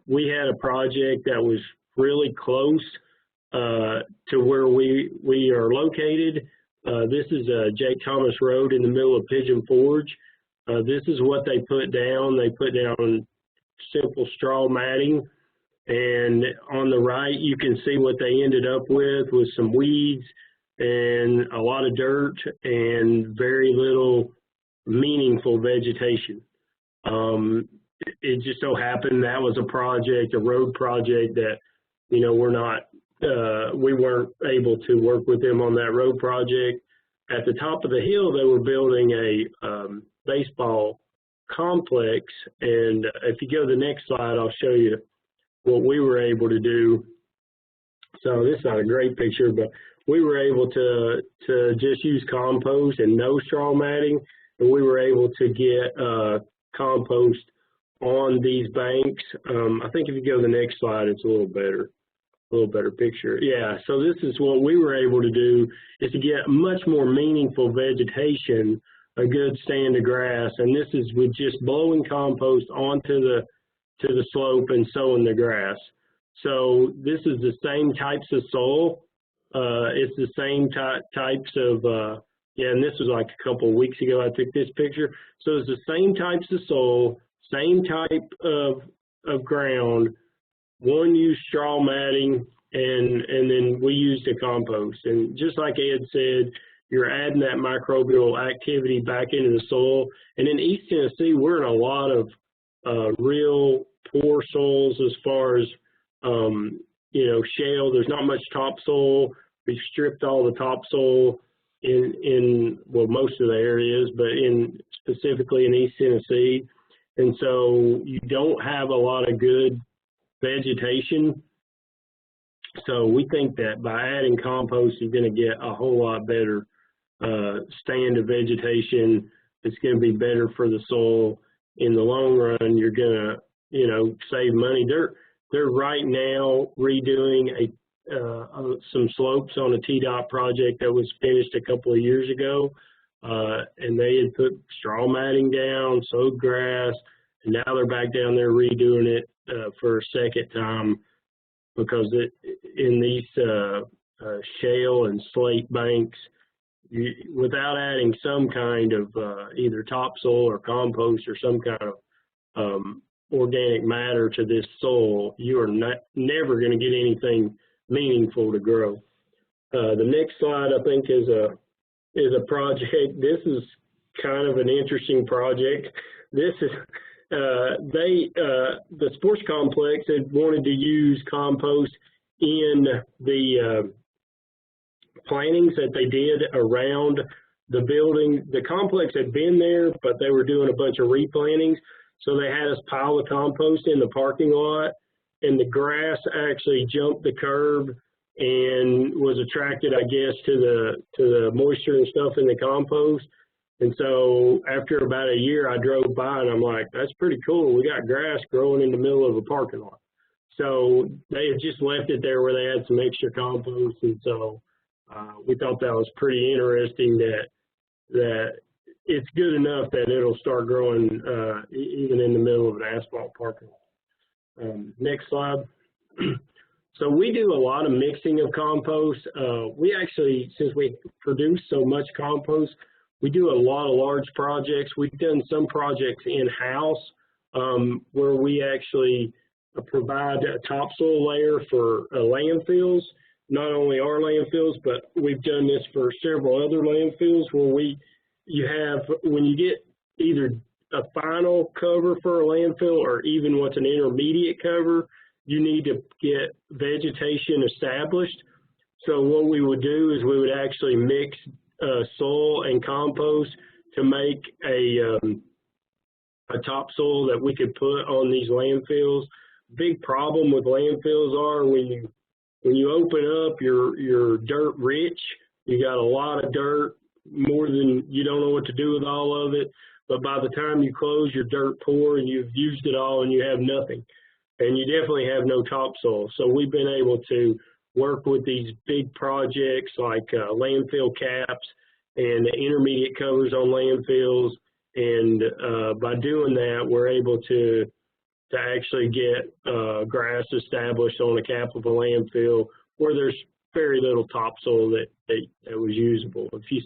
We had a project that was really close to where we are located. This is Jake Thomas Road in the middle of Pigeon Forge. This is what they put down. They put down simple straw matting, and on the right you can see what they ended up with some weeds and a lot of dirt and very little meaningful vegetation. It just so happened that was a road project that, you know, we weren't able to work with them on that road project. At the top of the hill, they were building a baseball complex, and if you go to the next slide, I'll show you what we were able to do. So this is not a great picture, but we were able to just use compost and no straw matting, and we were able to get compost on these banks. I think if you go to the next slide, it's a little better picture. Yeah, so this is what we were able to do, is to get much more meaningful vegetation, a good stand of grass, and this is with just blowing compost onto the slope and sowing the grass. So this is the same types of soil. It's the same types of, yeah, and this was like a couple of weeks ago I took this picture. So it's the same types of soil, same type of ground. One used straw matting, and then we used a compost. And just like Ed said, you're adding that microbial activity back into the soil. And in East Tennessee, we're in a lot of real poor soils as far as, you know, shale. There's not much topsoil. We've stripped all the topsoil in well, most of the areas, but specifically in East Tennessee. And so you don't have a lot of good vegetation. So we think that by adding compost, you're going to get a whole lot better stand of vegetation. It's going to be better for the soil in the long run. You're going to, you know, save money. They're right now redoing some slopes on a TDOT project that was finished a couple of years ago, and they had put straw matting down, sowed grass, and now they're back down there redoing it for a second time, because in these shale and slate banks, without adding some kind of either topsoil or compost or some kind of organic matter to this soil, you are never going to get anything meaningful to grow. The next slide, I think, is a project. This is kind of an interesting project. This is the sports complex had wanted to use compost in the plantings that they did around the building. The complex had been there, but they were doing a bunch of replantings, so they had us pile the compost in the parking lot, and the grass actually jumped the curb and was attracted, I guess, to the moisture and stuff in the compost. And so after about a year, I drove by and I'm like, that's pretty cool. We got grass growing in the middle of a parking lot. So they had just left it there where they had some extra compost. And so we thought that was pretty interesting, that it's good enough that it'll start growing even in the middle of an asphalt parking lot. Next slide. So we do a lot of mixing of compost. We actually, since we produce so much compost, we do a lot of large projects. We've done some projects in-house where we actually provide a topsoil layer for landfills, not only our landfills, but we've done this for several other landfills where when you get either a final cover for a landfill or even what's an intermediate cover, you need to get vegetation established. So what we would do is we would actually mix soil and compost to make a topsoil that we could put on these landfills. Big problem with landfills are when you open up, you're dirt rich. You got a lot of dirt, more than you don't know what to do with all of it. But by the time you close, you're dirt poor and you've used it all and you have nothing. And you definitely have no topsoil. So we've been able to work with these big projects like landfill caps and intermediate covers on landfills. And by doing that, we're able to actually get grass established on the cap of a landfill where there's very little topsoil that was usable. If you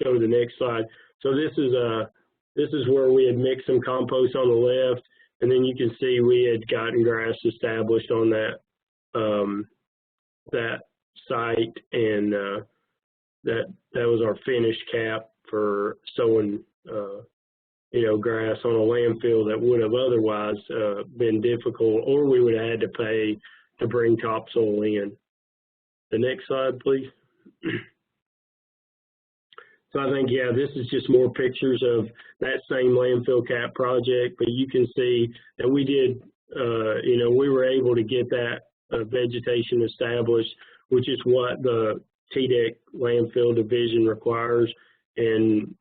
go to the next slide. So this is where we had mixed some compost on the left, and then you can see we had gotten grass established on that site, and that was our finished cap for sowing grass on a landfill that would have otherwise been difficult, or we would have had to pay to bring topsoil in. The next slide, please. So I think, yeah, this is just more pictures of that same landfill cap project, but you can see that we did, we were able to get that vegetation established, which is what the TDEC landfill division requires. And,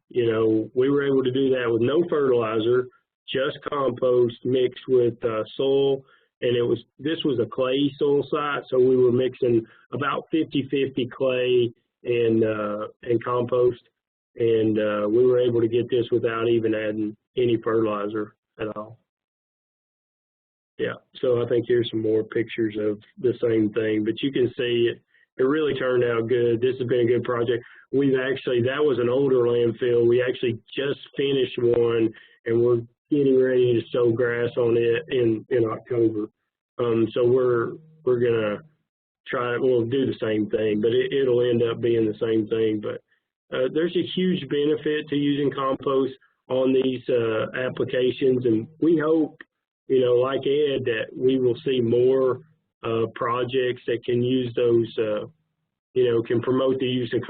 we were able to do that with no fertilizer, just compost mixed with soil. And this was a clay soil site, so we were mixing about 50-50 clay and compost. And we were able to get this without even adding any fertilizer at all. Yeah, so I think here's some more pictures of the same thing, but you can see it really turned out good. This has been a good project. That was an older landfill. We actually just finished one, and we're getting ready to sow grass on it in October. So we're gonna we'll do the same thing, but it'll end up being the same thing. But there's a huge benefit to using compost on these applications, and we hope, like Ed, that we will see more projects that can use those, can promote the use of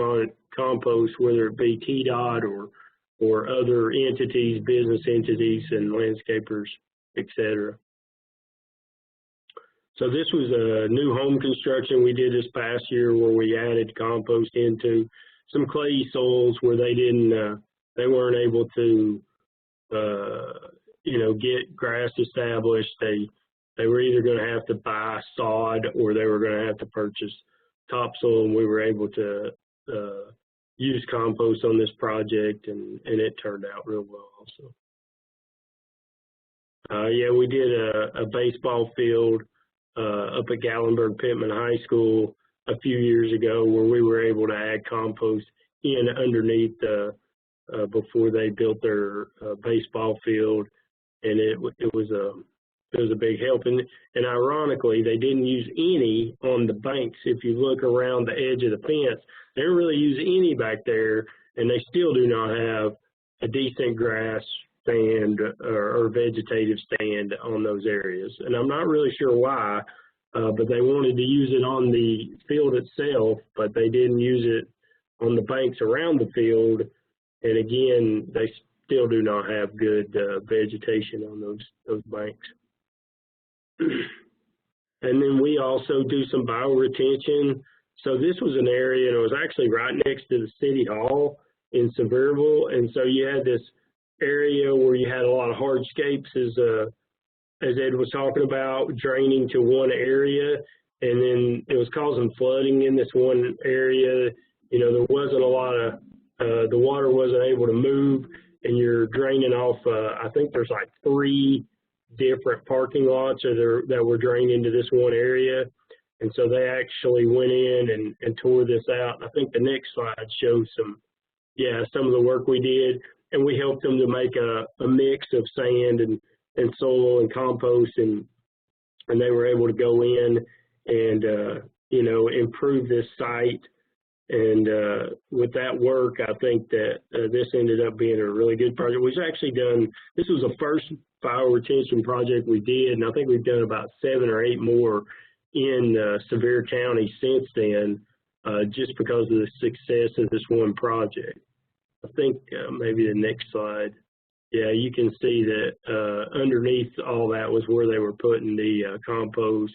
compost, whether it be TDOT or other entities, business entities, and landscapers, etc. So this was a new home construction we did this past year where we added compost into some clayey soils where they weren't able to, get grass established. They were either going to have to buy sod or they were going to have to purchase topsoil, and we were able to use compost on this project, and it turned out real well also. Yeah, we did a baseball field up at Gallenberg Pittman High School a few years ago where we were able to add compost in underneath before they built their baseball field, and it was a big help. And ironically, they didn't use any on the banks. If you look around the edge of the fence, they didn't really use any back there, and they still do not have a decent grass stand or vegetative stand on those areas. And I'm not really sure why, but they wanted to use it on the field itself, but they didn't use it on the banks around the field. And again, they still do not have good vegetation on those banks. And then we also do some bioretention. So this was an area, and it was actually right next to the city hall in Sevierville. And so you had this area where you had a lot of hardscapes, as Ed was talking about, draining to one area, and then it was causing flooding in this one area. You know, there wasn't a lot of the water wasn't able to move, and you're draining off. I think there's like 3 different parking lots that were drained into this one area, and so they actually went in and tore this out. I think the next slide shows some of the work we did. And we helped them to make a mix of sand and soil and compost, and they were able to go in and improve this site. And with that work, I think that this ended up being a really good project. We've actually done, this was the first bioretention project we did, and I think we've done about 7 or 8 more in Sevier County since then, just because of the success of this one project. I think maybe the next slide. Yeah, you can see that underneath all that was where they were putting the compost,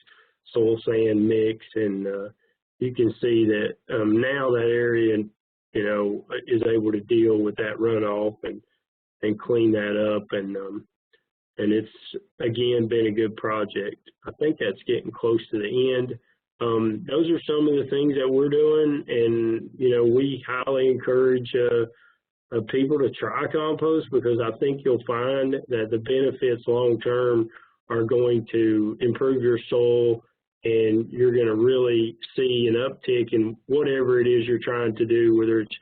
soil sand mix, and you can see that now that area, is able to deal with that runoff and clean that up, and it's again been a good project. I think that's getting close to the end. Those are some of the things that we're doing, and we highly encourage people to try compost, because I think you'll find that the benefits long term are going to improve your soil, and you're going to really see an uptick in whatever it is you're trying to do, whether it's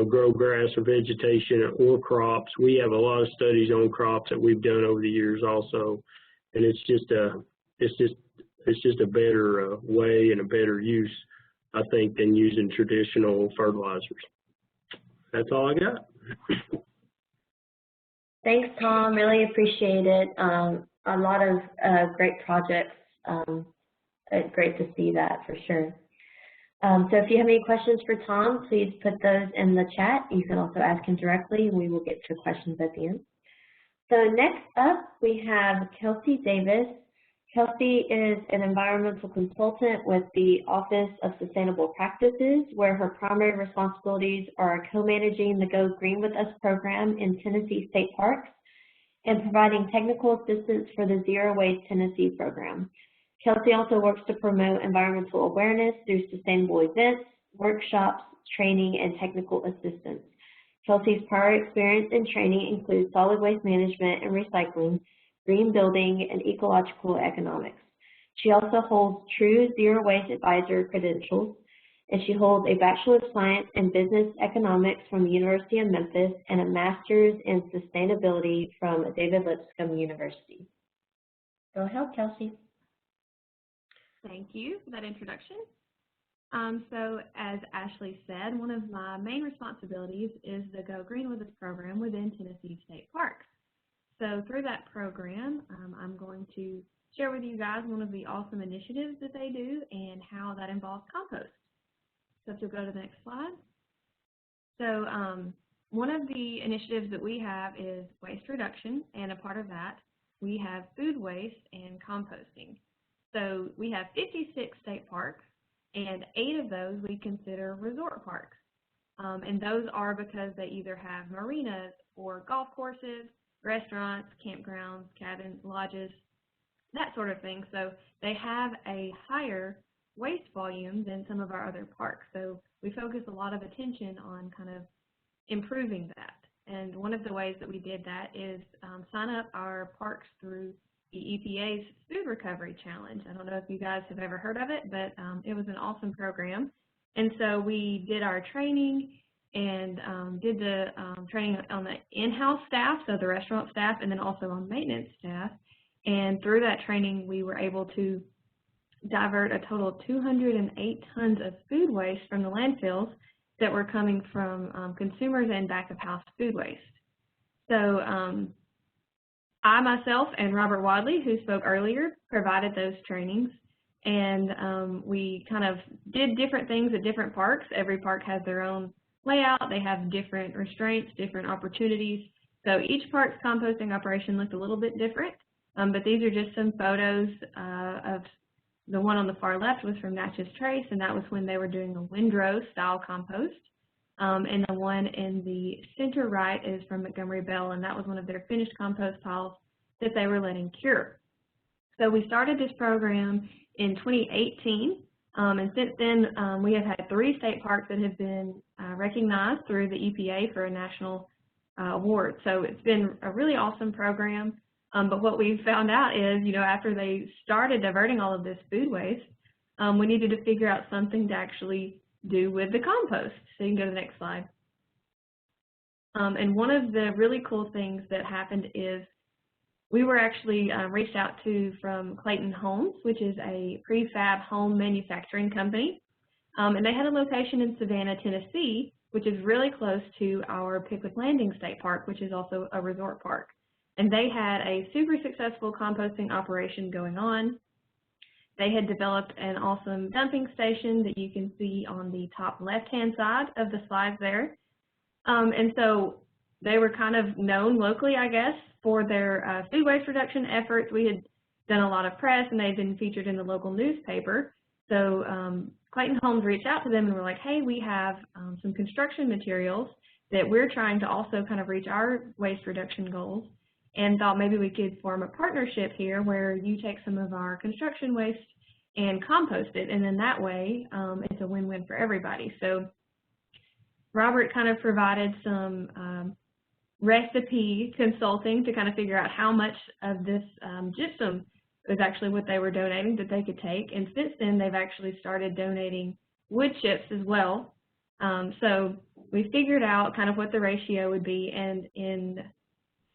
grow grass or vegetation or crops. We have a lot of studies on crops that we've done over the years also, and it's just a better way and a better use, I think, than using traditional fertilizers. That's all I got. Thanks, Tom. Really appreciate it. A lot of great projects. It's great to see that for sure. So if you have any questions for Tom, please put those in the chat. You can also ask him directly. We will get to questions at the end. So next up, we have Kelsey Davis. Kelsey is an environmental consultant with the Office of Sustainable Practices, where her primary responsibilities are co-managing the Go Green With Us program in Tennessee state parks and providing technical assistance for the Zero Waste Tennessee program. Kelsey also works to promote environmental awareness through sustainable events, workshops, training, and technical assistance. Kelsey's prior experience and training includes solid waste management and recycling, green building, and ecological economics. She also holds True Zero Waste Advisor credentials, and she holds a Bachelor of Science in Business Economics from the University of Memphis and a Master's in Sustainability from David Lipscomb University. Go ahead, Kelsey. Thank you for that introduction. So as Ashley said, one of my main responsibilities is the Go Green With Us program within Tennessee State Parks. So through that program, I'm going to share with you guys one of the awesome initiatives that they do and how that involves compost. So if you'll go to the next slide. So one of the initiatives that we have is waste reduction, and a part of that, we have food waste and composting. So we have 56 state parks, and 8 of those we consider resort parks. And those are because they either have marinas or golf courses, restaurants, campgrounds, cabins, lodges, that sort of thing. So they have a higher waste volume than some of our other parks. So we focus a lot of attention on kind of improving that. And one of the ways that we did that is sign up our parks through the EPA's Food Recovery Challenge. I don't know if you guys have ever heard of it, but it was an awesome program. And so we did our training and did the training on the in-house staff, so the restaurant staff, and then also on maintenance staff. And through that training, we were able to divert a total of 208 tons of food waste from the landfills that were coming from consumers and back-of-house food waste. So I myself and Robert Wadley, who spoke earlier, provided those trainings. And we kind of did different things at different parks. Every park has their own layout. They have different restraints, different opportunities. So each park's composting operation looked a little bit different. But these are just some photos of the one on the far left was from Natchez Trace, and that was when they were doing a windrow style compost. And the one in the center right is from Montgomery Bell, and that was one of their finished compost piles that they were letting cure. So we started this program in 2018, and since then we have had 3 state parks that have been recognized through the EPA for a national award. So it's been a really awesome program. But what we found out is, after they started diverting all of this food waste, we needed to figure out something to actually do with the compost. So you can go to the next slide. And one of the really cool things that happened is we were actually reached out to from Clayton Homes, which is a prefab home manufacturing company. And they had a location in Savannah, Tennessee, which is really close to our Pickwick Landing State Park, which is also a resort park. And they had a super successful composting operation going on. They had developed an awesome dumping station that you can see on the top left-hand side of the slides there. And so they were kind of known locally, I guess, for their food waste reduction efforts. We had done a lot of press, and they'd been featured in the local newspaper. So Clayton Homes reached out to them and were like, hey, we have some construction materials that we're trying to also kind of reach our waste reduction goals, and thought maybe we could form a partnership here where you take some of our construction waste and compost it, and then that way it's a win-win for everybody. So Robert kind of provided some recipe consulting to kind of figure out how much of this gypsum was actually what they were donating that they could take, and since then they've actually started donating wood chips as well. So we figured out kind of what the ratio would be, and in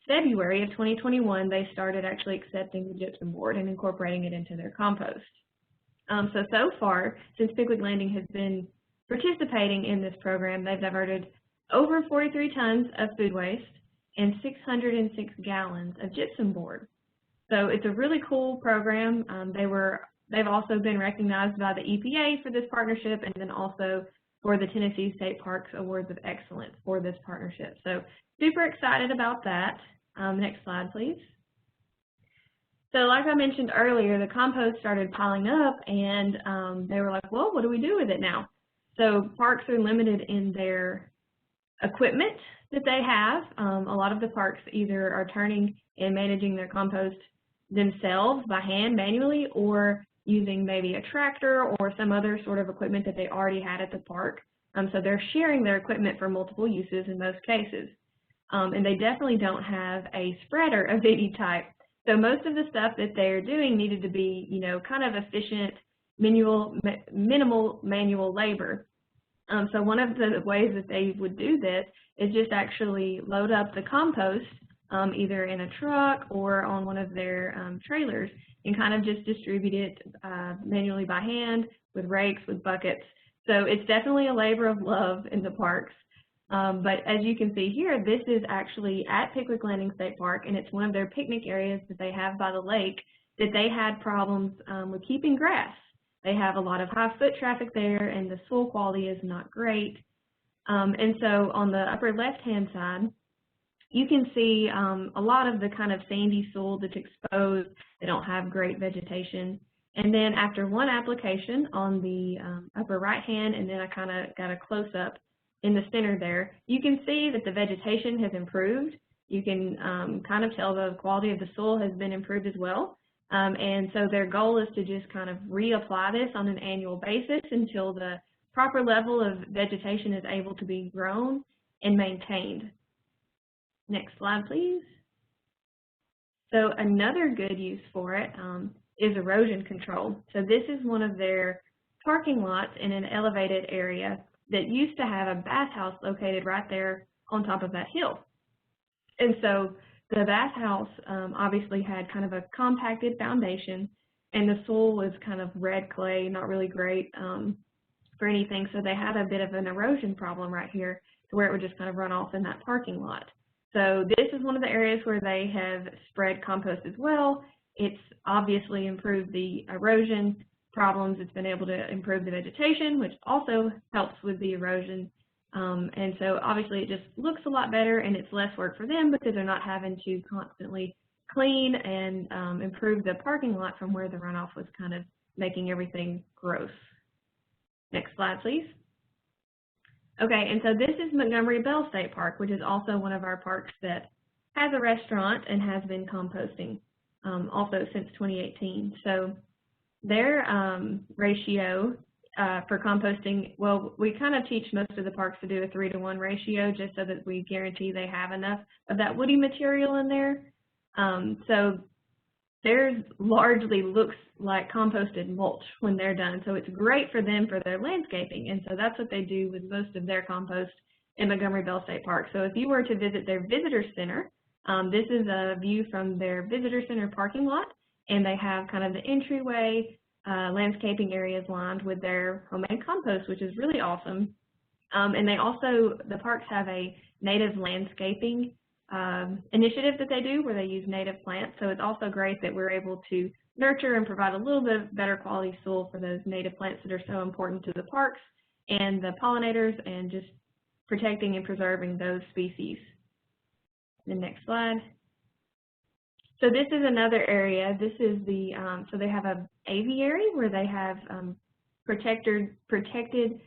February of 2021, they started actually accepting the gypsum board and incorporating it into their compost. So far, since Pickwick Landing has been participating in this program, they've diverted over 43 tons of food waste and 606 gallons of gypsum board. So it's a really cool program. They've also been recognized by the EPA for this partnership, and then also for the Tennessee State Parks Awards of Excellence for this partnership. So super excited about that. Next slide, please. So like I mentioned earlier, the compost started piling up, and they were like, well, what do we do with it now? So parks are limited in their equipment that they have. A lot of the parks either are turning and managing their compost themselves by hand manually, or using maybe a tractor or some other sort of equipment that they already had at the park. So they're sharing their equipment for multiple uses in most cases. And they definitely don't have a spreader of any type. So most of the stuff that they're doing needed to be, kind of efficient, minimal manual labor. So one of the ways that they would do this is just actually load up the compost either in a truck or on one of their trailers, and kind of just distribute it manually by hand with rakes, with buckets. So it's definitely a labor of love in the parks. But as you can see here, this is actually at Pickwick Landing State Park, and it's one of their picnic areas that they have by the lake that they had problems with keeping grass. They have a lot of high foot traffic there, and the soil quality is not great. And so on the upper left-hand side, you can see a lot of the kind of sandy soil that's exposed. They don't have great vegetation. And then after one application on the upper right-hand, and then I kind of got a close-up in the center there, you can see that the vegetation has improved. You can kind of tell the quality of the soil has been improved as well. And so their goal is to just kind of reapply this on an annual basis until the proper level of vegetation is able to be grown and maintained. Next slide, please. So another good use for it is erosion control. So this is one of their parking lots in an elevated area that used to have a bathhouse located right there on top of that hill. And so the bathhouse obviously had kind of a compacted foundation, and the soil was kind of red clay, not really great for anything. So they had a bit of an erosion problem right here to where it would just kind of run off in that parking lot. So this is one of the areas where they have spread compost as well. It's obviously improved the erosion problems. It's been able to improve the vegetation, which also helps with the erosion. And so obviously it just looks a lot better, and it's less work for them because they're not having to constantly clean and improve the parking lot from where the runoff was kind of making everything gross. Next slide, please. Okay, and so this is Montgomery Bell State Park, which is also one of our parks that has a restaurant and has been composting also since 2018. So their ratio for composting, well, we kind of teach most of the parks to do a 3-to-1 ratio just so that we guarantee they have enough of that woody material in there. So theirs largely looks like composted mulch when they're done. So it's great for them for their landscaping. And so that's what they do with most of their compost in Montgomery Bell State Park. So if you were to visit their visitor center, this is a view from their visitor center parking lot, and they have kind of the entryway landscaping areas lined with their homemade compost, which is really awesome. And they also, the parks have a native landscaping initiative that they do where they use native plants. So it's also great that we're able to nurture and provide a little bit better quality soil for those native plants that are so important to the parks and the pollinators, and just protecting and preserving those species. The next slide. So this is another area. This is the, so they have an aviary where they have protected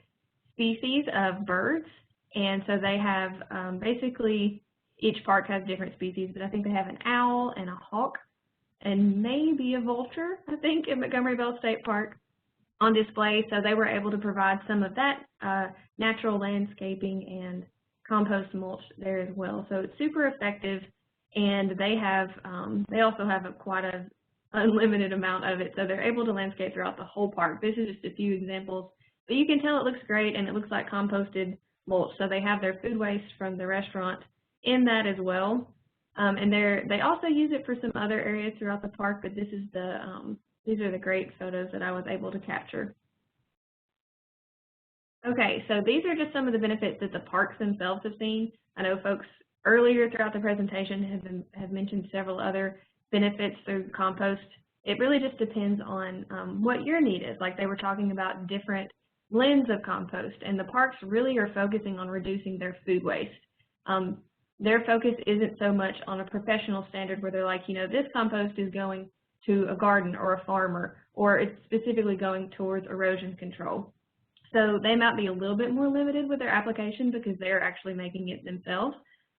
species of birds. And so they have basically, each park has different species, but I think they have an owl and a hawk and maybe a vulture, I think, in Montgomery Bell State Park on display. So they were able to provide some of that natural landscaping and compost mulch there as well. So it's super effective, and they have they also have quite an unlimited amount of it. So they're able to landscape throughout the whole park. This is just a few examples, but you can tell it looks great, and it looks like composted mulch. So they have their food waste from the restaurant in that as well, and they also use it for some other areas throughout the park. But this is the these are the great photos that I was able to capture. Okay, so these are just some of the benefits that the parks themselves have seen. I know folks earlier throughout the presentation have mentioned several other benefits through compost. It really just depends on what your need is. Like they were talking about different blends of compost, and the parks really are focusing on reducing their food waste. Their focus isn't so much on a professional standard where they're like, you know, this compost is going to a garden or a farmer, or it's specifically going towards erosion control. So they might be a little bit more limited with their application because they're actually making it themselves.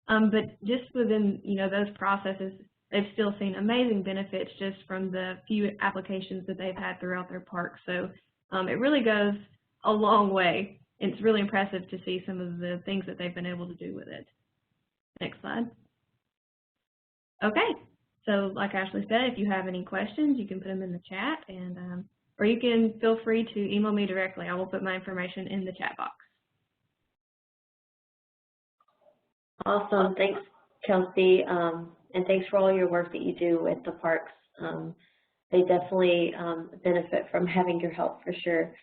But just within, you know, those processes, they've still seen amazing benefits just from the few applications that they've had throughout their park. So it really goes a long way. It's really impressive to see some of the things that they've been able to do with it. Next slide. Okay, so like Ashley said, if you have any questions, you can put them in the chat, and or you can feel free to email me directly. I will put my information in the chat box. Awesome. Thanks, Kelsey, and thanks for all your work that you do with the parks. They definitely benefit from having your help for sure.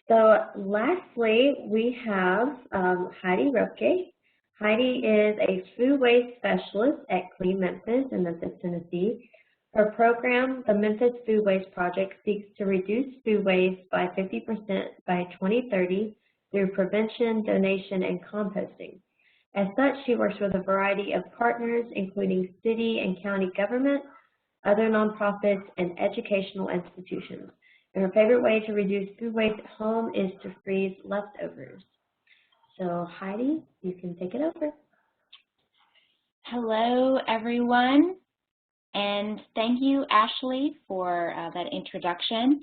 So lastly, we have Heidi Rupke. Heidi is a food waste specialist at Clean Memphis in Memphis, Tennessee. Her program, the Memphis Food Waste Project, seeks to reduce food waste by 50% by 2030 through prevention, donation, and composting. As such, she works with a variety of partners, including city and county government, other nonprofits, and educational institutions. And her favorite way to reduce food waste at home is to freeze leftovers. So Heidi, you can take it over. Hello, everyone, and thank you, Ashley, for that introduction.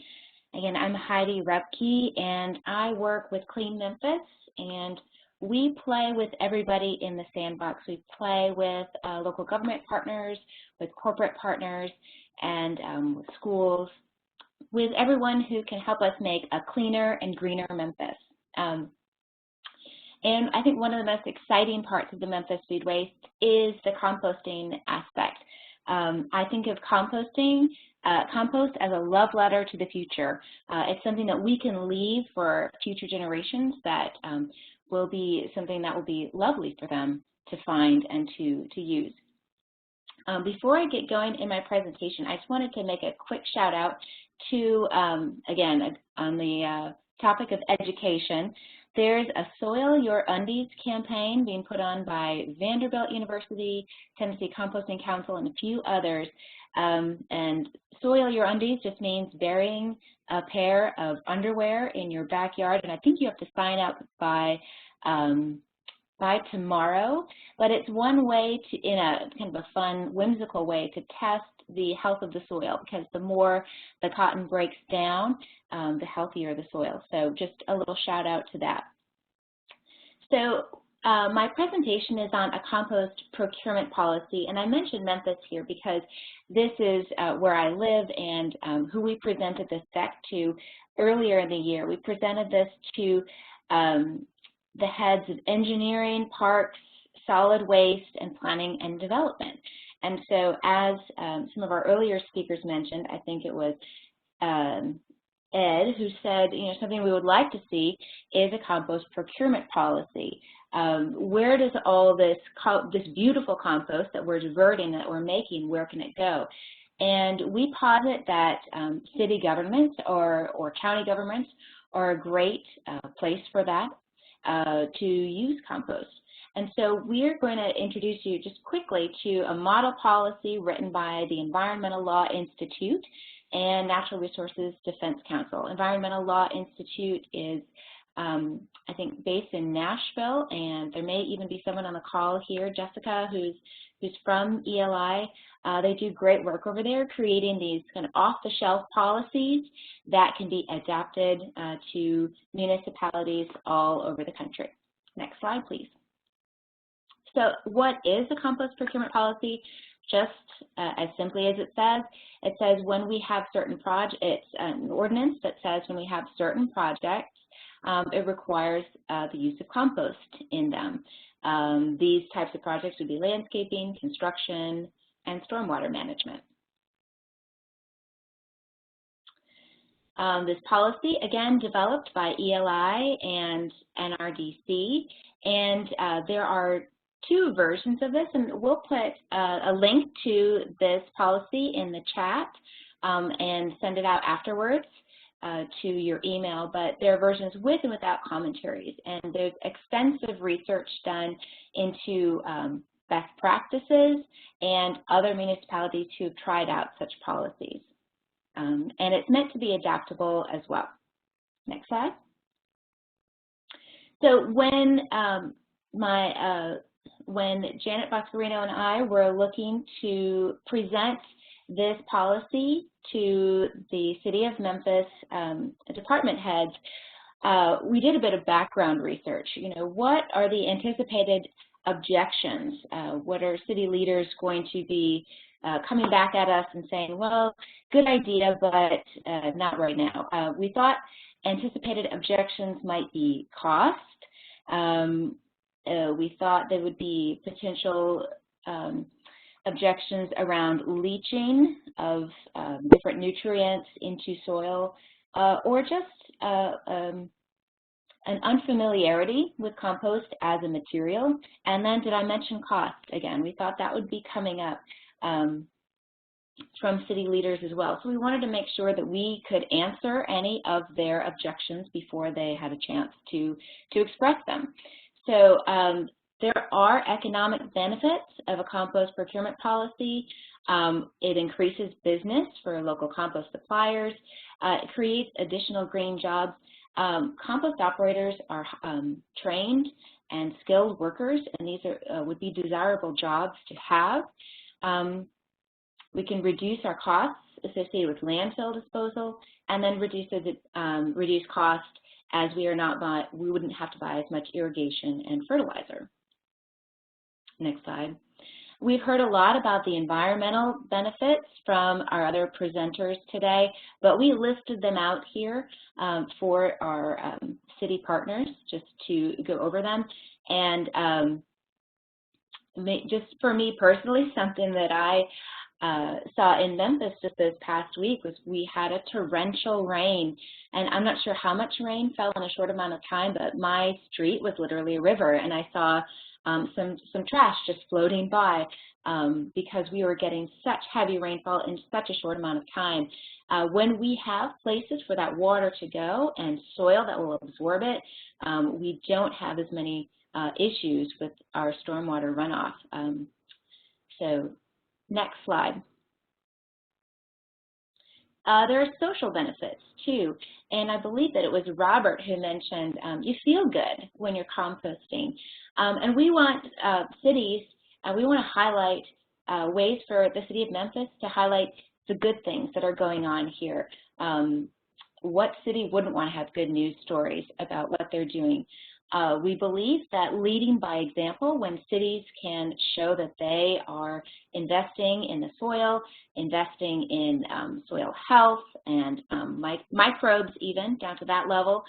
Again, I'm Heidi Rupke, and I work with Clean Memphis, and we play with everybody in the sandbox. We play with local government partners, with corporate partners, and with schools, with everyone who can help us make a cleaner and greener Memphis. And I think one of the most exciting parts of the Memphis food waste is the composting aspect. I think of compost as a love letter to the future. It's something that we can leave for future generations that will be something that will be lovely for them to find and to use. Before I get going in my presentation, I just wanted to make a quick shout out to, again, on the topic of education. There's a Soil Your Undies campaign being put on by Vanderbilt University, Tennessee Composting Council, and a few others. And Soil Your Undies just means burying a pair of underwear in your backyard. And I think you have to sign up by tomorrow. But it's one way to, in a kind of a fun, whimsical way, to test the health of the soil, because the more the cotton breaks down, the healthier the soil. So just a little shout out to that. So my presentation is on a compost procurement policy, and I mentioned Memphis here because this is where I live and who we presented this deck to earlier in the year. We presented this to the heads of engineering, parks, solid waste, and planning and development. And so as some of our earlier speakers mentioned, I think it was Ed who said, something we would like to see is a compost procurement policy. Where does all this beautiful compost that we're diverting, that we're making, where can it go? And we posit that city governments or county governments are a great place for that, to use compost. And so we're going to introduce you just quickly to a model policy written by the Environmental Law Institute and Natural Resources Defense Council. Environmental Law Institute is, I think, based in Nashville, and there may even be someone on the call here, Jessica, who's from ELI. They do great work over there creating these kind of off-the-shelf policies that can be adapted to municipalities all over the country. Next slide, please. So what is a compost procurement policy? Just as simply as it says when we have certain projects, it's an ordinance that says when we have certain projects, it requires the use of compost in them. These types of projects would be landscaping, construction, and stormwater management. This policy, again, developed by ELI and NRDC, and there are two versions of this, and we'll put a link to this policy in the chat and send it out afterwards to your email, but there are versions with and without commentaries, and there's extensive research done into best practices and other municipalities who have tried out such policies. And it's meant to be adaptable as well. Next slide. So when when Janet Boscarino and I were looking to present this policy to the City of Memphis department heads, we did a bit of background research. What are the anticipated objections? What are city leaders going to be coming back at us and saying, well, good idea, but not right now? We thought anticipated objections might be cost. We thought there would be potential objections around leaching of different nutrients into soil, or just an unfamiliarity with compost as a material. And then did I mention cost? Again, we thought that would be coming up from city leaders as well. So we wanted to make sure that we could answer any of their objections before they had a chance to express them. So there are economic benefits of a compost procurement policy. It increases business for local compost suppliers. It creates additional green jobs. Compost operators are trained and skilled workers, and these would be desirable jobs to have. We can reduce our costs associated with landfill disposal, and then reduce cost as we wouldn't have to buy as much irrigation and fertilizer. Next slide. We've heard a lot about the environmental benefits from our other presenters today, but we listed them out here for our city partners just to go over them. And just for me personally, something that I saw in Memphis just this past week was we had a torrential rain, and I'm not sure how much rain fell in a short amount of time, but my street was literally a river, and I saw some trash just floating by because we were getting such heavy rainfall in such a short amount of time. When we have places for that water to go and soil that will absorb it, we don't have as many issues with our stormwater runoff. So next slide. There are social benefits too, and I believe that it was Robert who mentioned you feel good when you're composting. And we want cities, we want to highlight ways for the city of Memphis to highlight the good things that are going on here. What city wouldn't want to have good news stories about what they're doing? We believe that leading by example, when cities can show that they are investing in the soil, investing in soil health and microbes even, down to that level,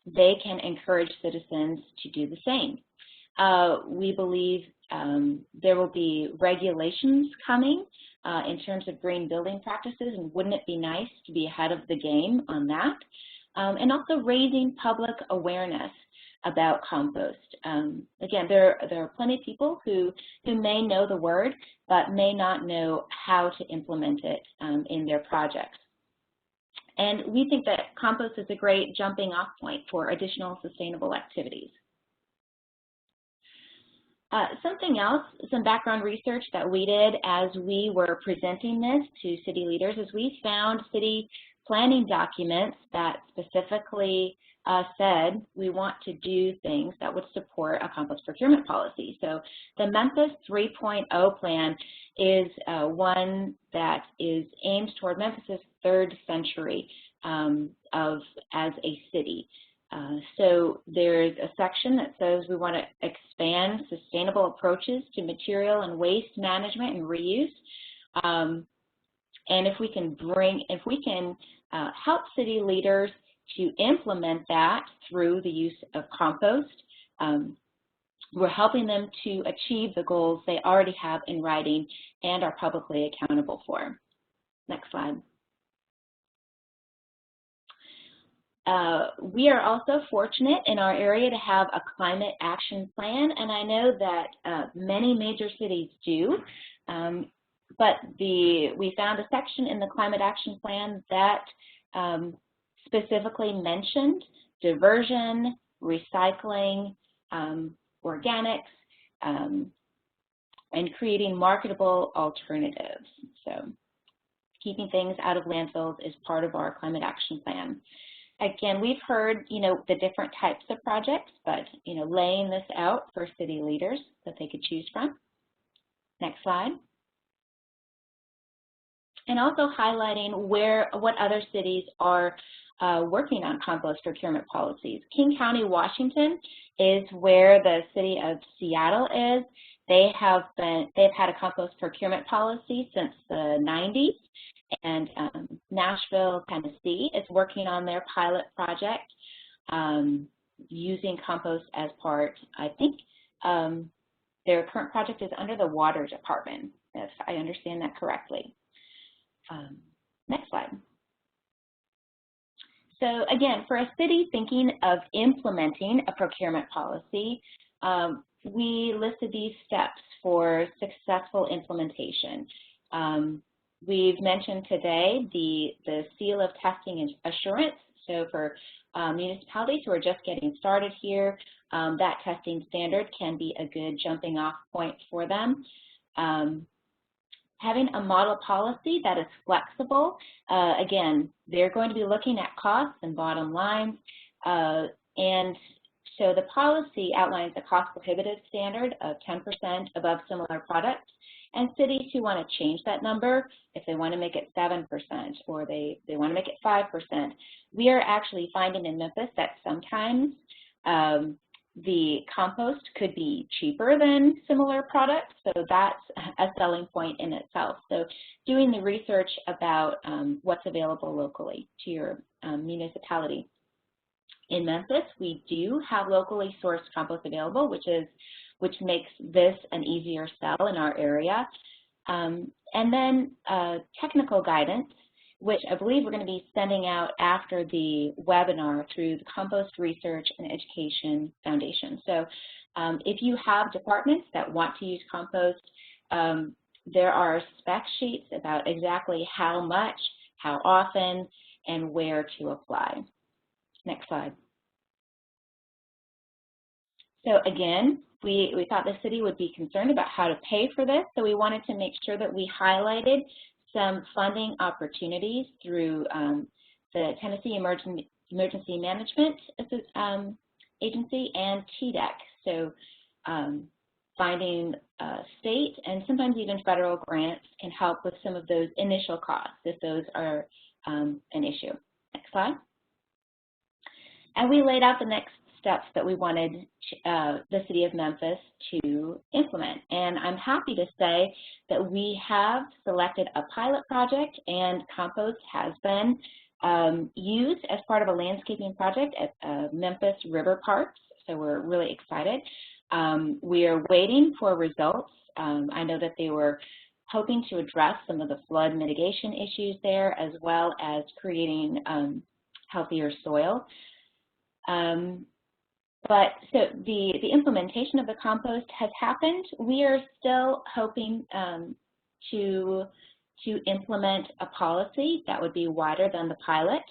they can encourage citizens to do the same. We believe there will be regulations coming in terms of green building practices, and wouldn't it be nice to be ahead of the game on that? And also raising public awareness about compost. Again, there are plenty of people who may know the word, but may not know how to implement it in their projects. And we think that compost is a great jumping off point for additional sustainable activities. Something else, some background research that we did as we were presenting this to city leaders is we found city planning documents that specifically said we want to do things that would support a compost procurement policy. So the Memphis 3.0 plan is one that is aimed toward Memphis's third century as a city. So there's a section that says we want to expand sustainable approaches to material and waste management and reuse. And if we can help city leaders to implement that through the use of compost, we're helping them to achieve the goals they already have in writing and are publicly accountable for. Next slide. We are also fortunate in our area to have a climate action plan, and I know that many major cities do, but we found a section in the climate action plan that specifically mentioned diversion, recycling, organics, and creating marketable alternatives. So keeping things out of landfills is part of our climate action plan. Again, we've heard, the different types of projects, but, laying this out for city leaders that they could choose from. Next slide. And also highlighting what other cities are working on compost procurement policies. King County, Washington is where the city of Seattle is. They've had a compost procurement policy since the 90s. And Nashville, Tennessee is working on their pilot project using compost as part, I think their current project is under the water department, if I understand that correctly. Next slide. So again, for a city thinking of implementing a procurement policy, we listed these steps for successful implementation. We've mentioned today the seal of testing and assurance. So for municipalities who are just getting started here, that testing standard can be a good jumping off point for them. Having a model policy that is flexible, again, they're going to be looking at costs and bottom lines. And so the policy outlines a cost prohibitive standard of 10% above similar products and cities who want to change that number, if they want to make it 7% or they want to make it 5%, we are actually finding in Memphis that sometimes the compost could be cheaper than similar products, so that's a selling point in itself. So doing the research about what's available locally to your municipality. In Memphis, we do have locally sourced compost available, which makes this an easier sell in our area. And then technical guidance, which I believe we're going to be sending out after the webinar through the Compost Research and Education Foundation. So if you have departments that want to use compost, there are spec sheets about exactly how much, how often, and where to apply. Next slide. So again, we thought the city would be concerned about how to pay for this, so we wanted to make sure that we highlighted some funding opportunities through the Tennessee Emergency Management Agency and TDEC. So finding state and sometimes even federal grants can help with some of those initial costs if those are an issue. Next slide. And we laid out the next steps that we wanted the city of Memphis to implement. And I'm happy to say that we have selected a pilot project, and compost has been used as part of a landscaping project at Memphis River Parks. So we're really excited. We are waiting for results. I know that they were hoping to address some of the flood mitigation issues there, as well as creating healthier soil. But so the implementation of the compost has happened. We are still hoping to implement a policy that would be wider than the pilot.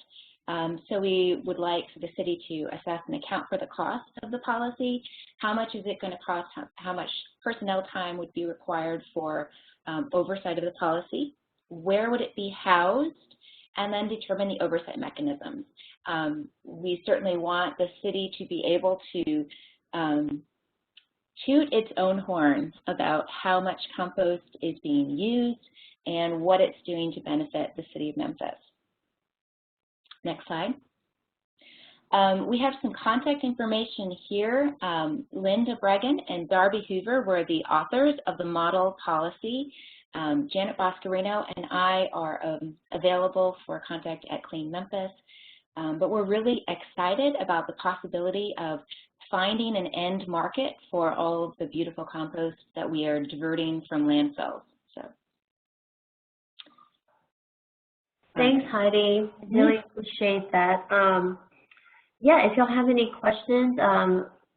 So we would like the city to assess and account for the cost of the policy. How much is it going to cost? How much personnel time would be required for oversight of the policy? Where would it be housed? And then determine the oversight mechanisms. We certainly want the city to be able to toot its own horn about how much compost is being used and what it's doing to benefit the city of Memphis. Next slide. We have some contact information here. Linda Bregan and Darby Hoover were the authors of the model policy. Janet Boscarino and I are available for contact at Clean Memphis, but we're really excited about the possibility of finding an end market for all of the beautiful compost that we are diverting from landfills. So, thanks, Heidi. Really appreciate that. Yeah, if y'all have any questions,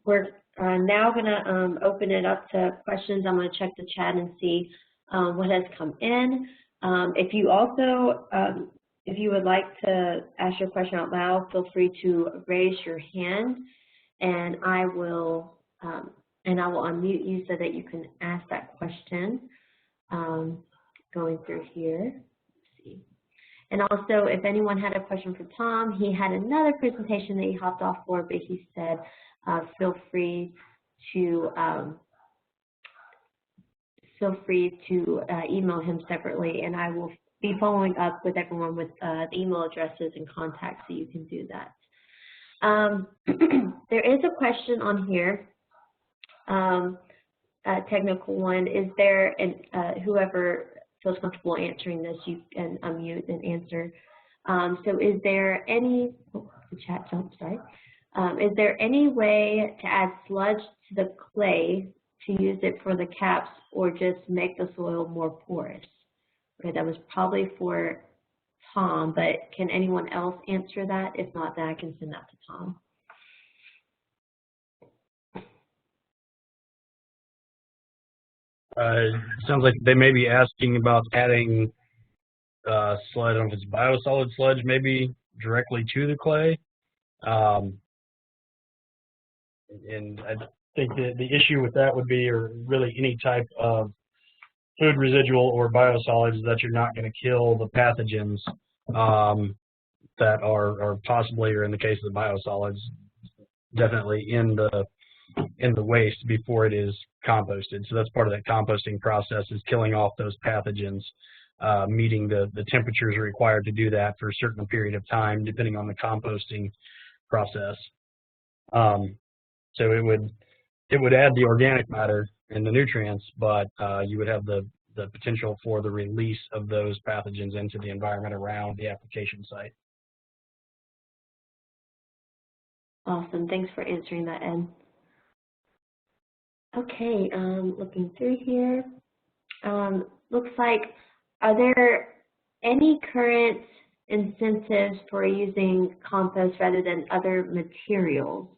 we're now going to open it up to questions. I'm going to check the chat and see what has come in. If you also, if you would like to ask your question out loud, feel free to raise your hand, and I will unmute you so that you can ask that question. Going through here. Let's see. And also, if anyone had a question for Tom, he had another presentation that he hopped off for, but he said feel free to email him separately, and I will be following up with everyone with the email addresses and contacts so you can do that. There is a question on here, a technical one. Is there, and whoever feels comfortable answering this, you can unmute and answer. So is there any, the chat jumped, sorry. Is there any way to add sludge to the clay to use it for the caps, or just make the soil more porous? Okay, that was probably for Tom, but can anyone else answer that? If not, then I can send that to Tom. Sounds like they may be asking about adding sludge, I don't know if it's biosolid sludge, maybe directly to the clay. And I think the issue with that would be, or really any type of food residual or biosolids, that you're not going to kill the pathogens that are possibly, or in the case of the biosolids, definitely in the in the waste before it is composted. So that's part of that composting process, is killing off those pathogens, meeting the temperatures required to do that for a certain period of time, depending on the composting process. So it would add the organic matter and the nutrients, but you would have the potential for the release of those pathogens into the environment around the application site. Awesome. Thanks for answering that, Ed. Okay, looking through here. Looks like, are there any current incentives for using compost rather than other materials?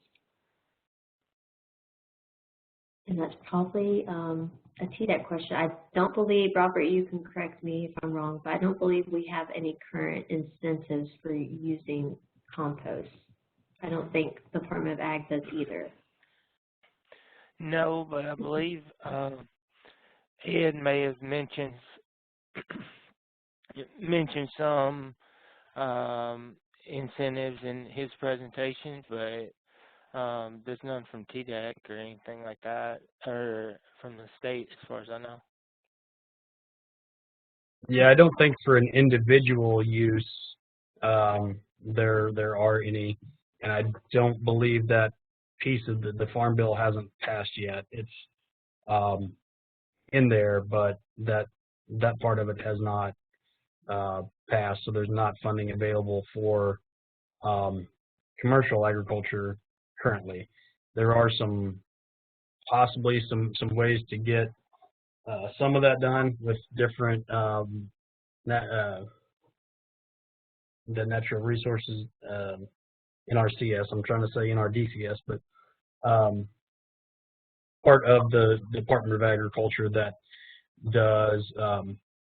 And that's probably a TDEC question. I don't believe, Robert, you can correct me if I'm wrong, but I don't believe we have any current incentives for using compost. I don't think the Department of Ag does either. No, but I believe Ed may have mentioned some incentives in his presentation, but there's none from TDEC or anything like that, or from the state, as far as I know. Yeah, I don't think for an individual use there are any, and I don't believe that piece of the Farm Bill hasn't passed yet. It's in there, but that part of it has not passed, so there's not funding available for commercial agriculture currently. There are possibly some ways to get some of that done with different the natural resources NRCS. I'm trying to say NRDCS, but part of the Department of Agriculture that does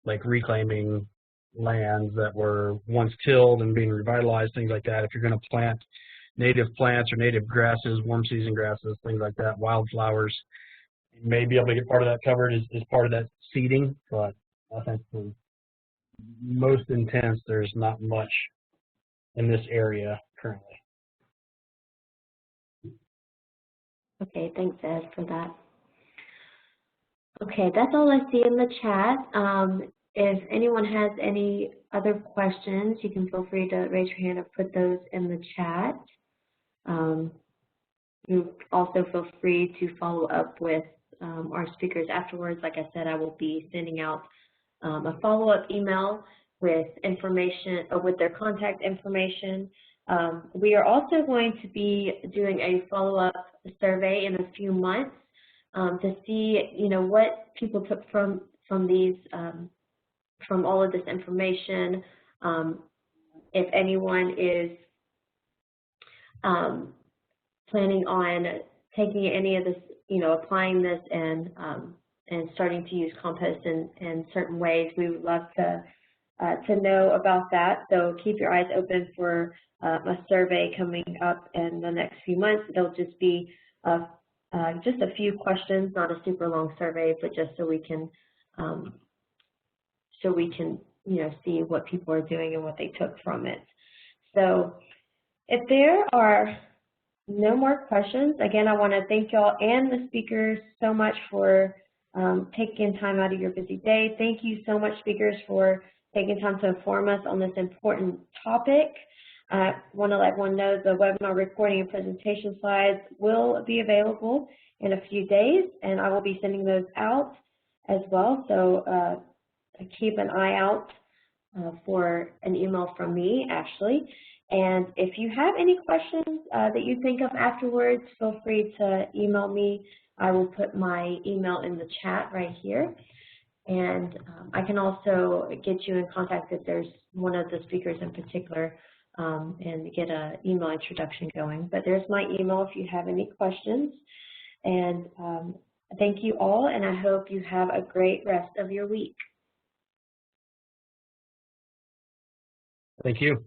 like reclaiming lands that were once tilled and being revitalized, things like that. If you're going to plant native plants or native grasses, warm season grasses, things like that, wildflowers, you may be able to get part of that covered as part of that seeding, but I think for most intents, there's not much in this area currently. Okay, thanks, Ed, for that. Okay, that's all I see in the chat. If anyone has any other questions, you can feel free to raise your hand or put those in the chat. You also feel free to follow up with our speakers afterwards. Like I said, I will be sending out a follow-up email with information or with their contact information. We are also going to be doing a follow-up survey in a few months to see, what people took from these, from all of this information. If anyone is planning on taking any of this, applying this and starting to use compost in certain ways, we would love to know about that. So keep your eyes open for a survey coming up in the next few months. It'll just be just a few questions, not a super long survey, but just so we can see what people are doing and what they took from it. So if there are no more questions, again, I want to thank y'all and the speakers so much for taking time out of your busy day. Thank you so much, speakers, for taking time to inform us on this important topic. I want to let everyone know the webinar recording and presentation slides will be available in a few days, and I will be sending those out as well. So keep an eye out for an email from me, Ashley. And if you have any questions that you think of afterwards, feel free to email me. I will put my email in the chat right here. And I can also get you in contact if there's one of the speakers in particular and get an email introduction going. But there's my email if you have any questions. And thank you all, and I hope you have a great rest of your week. Thank you.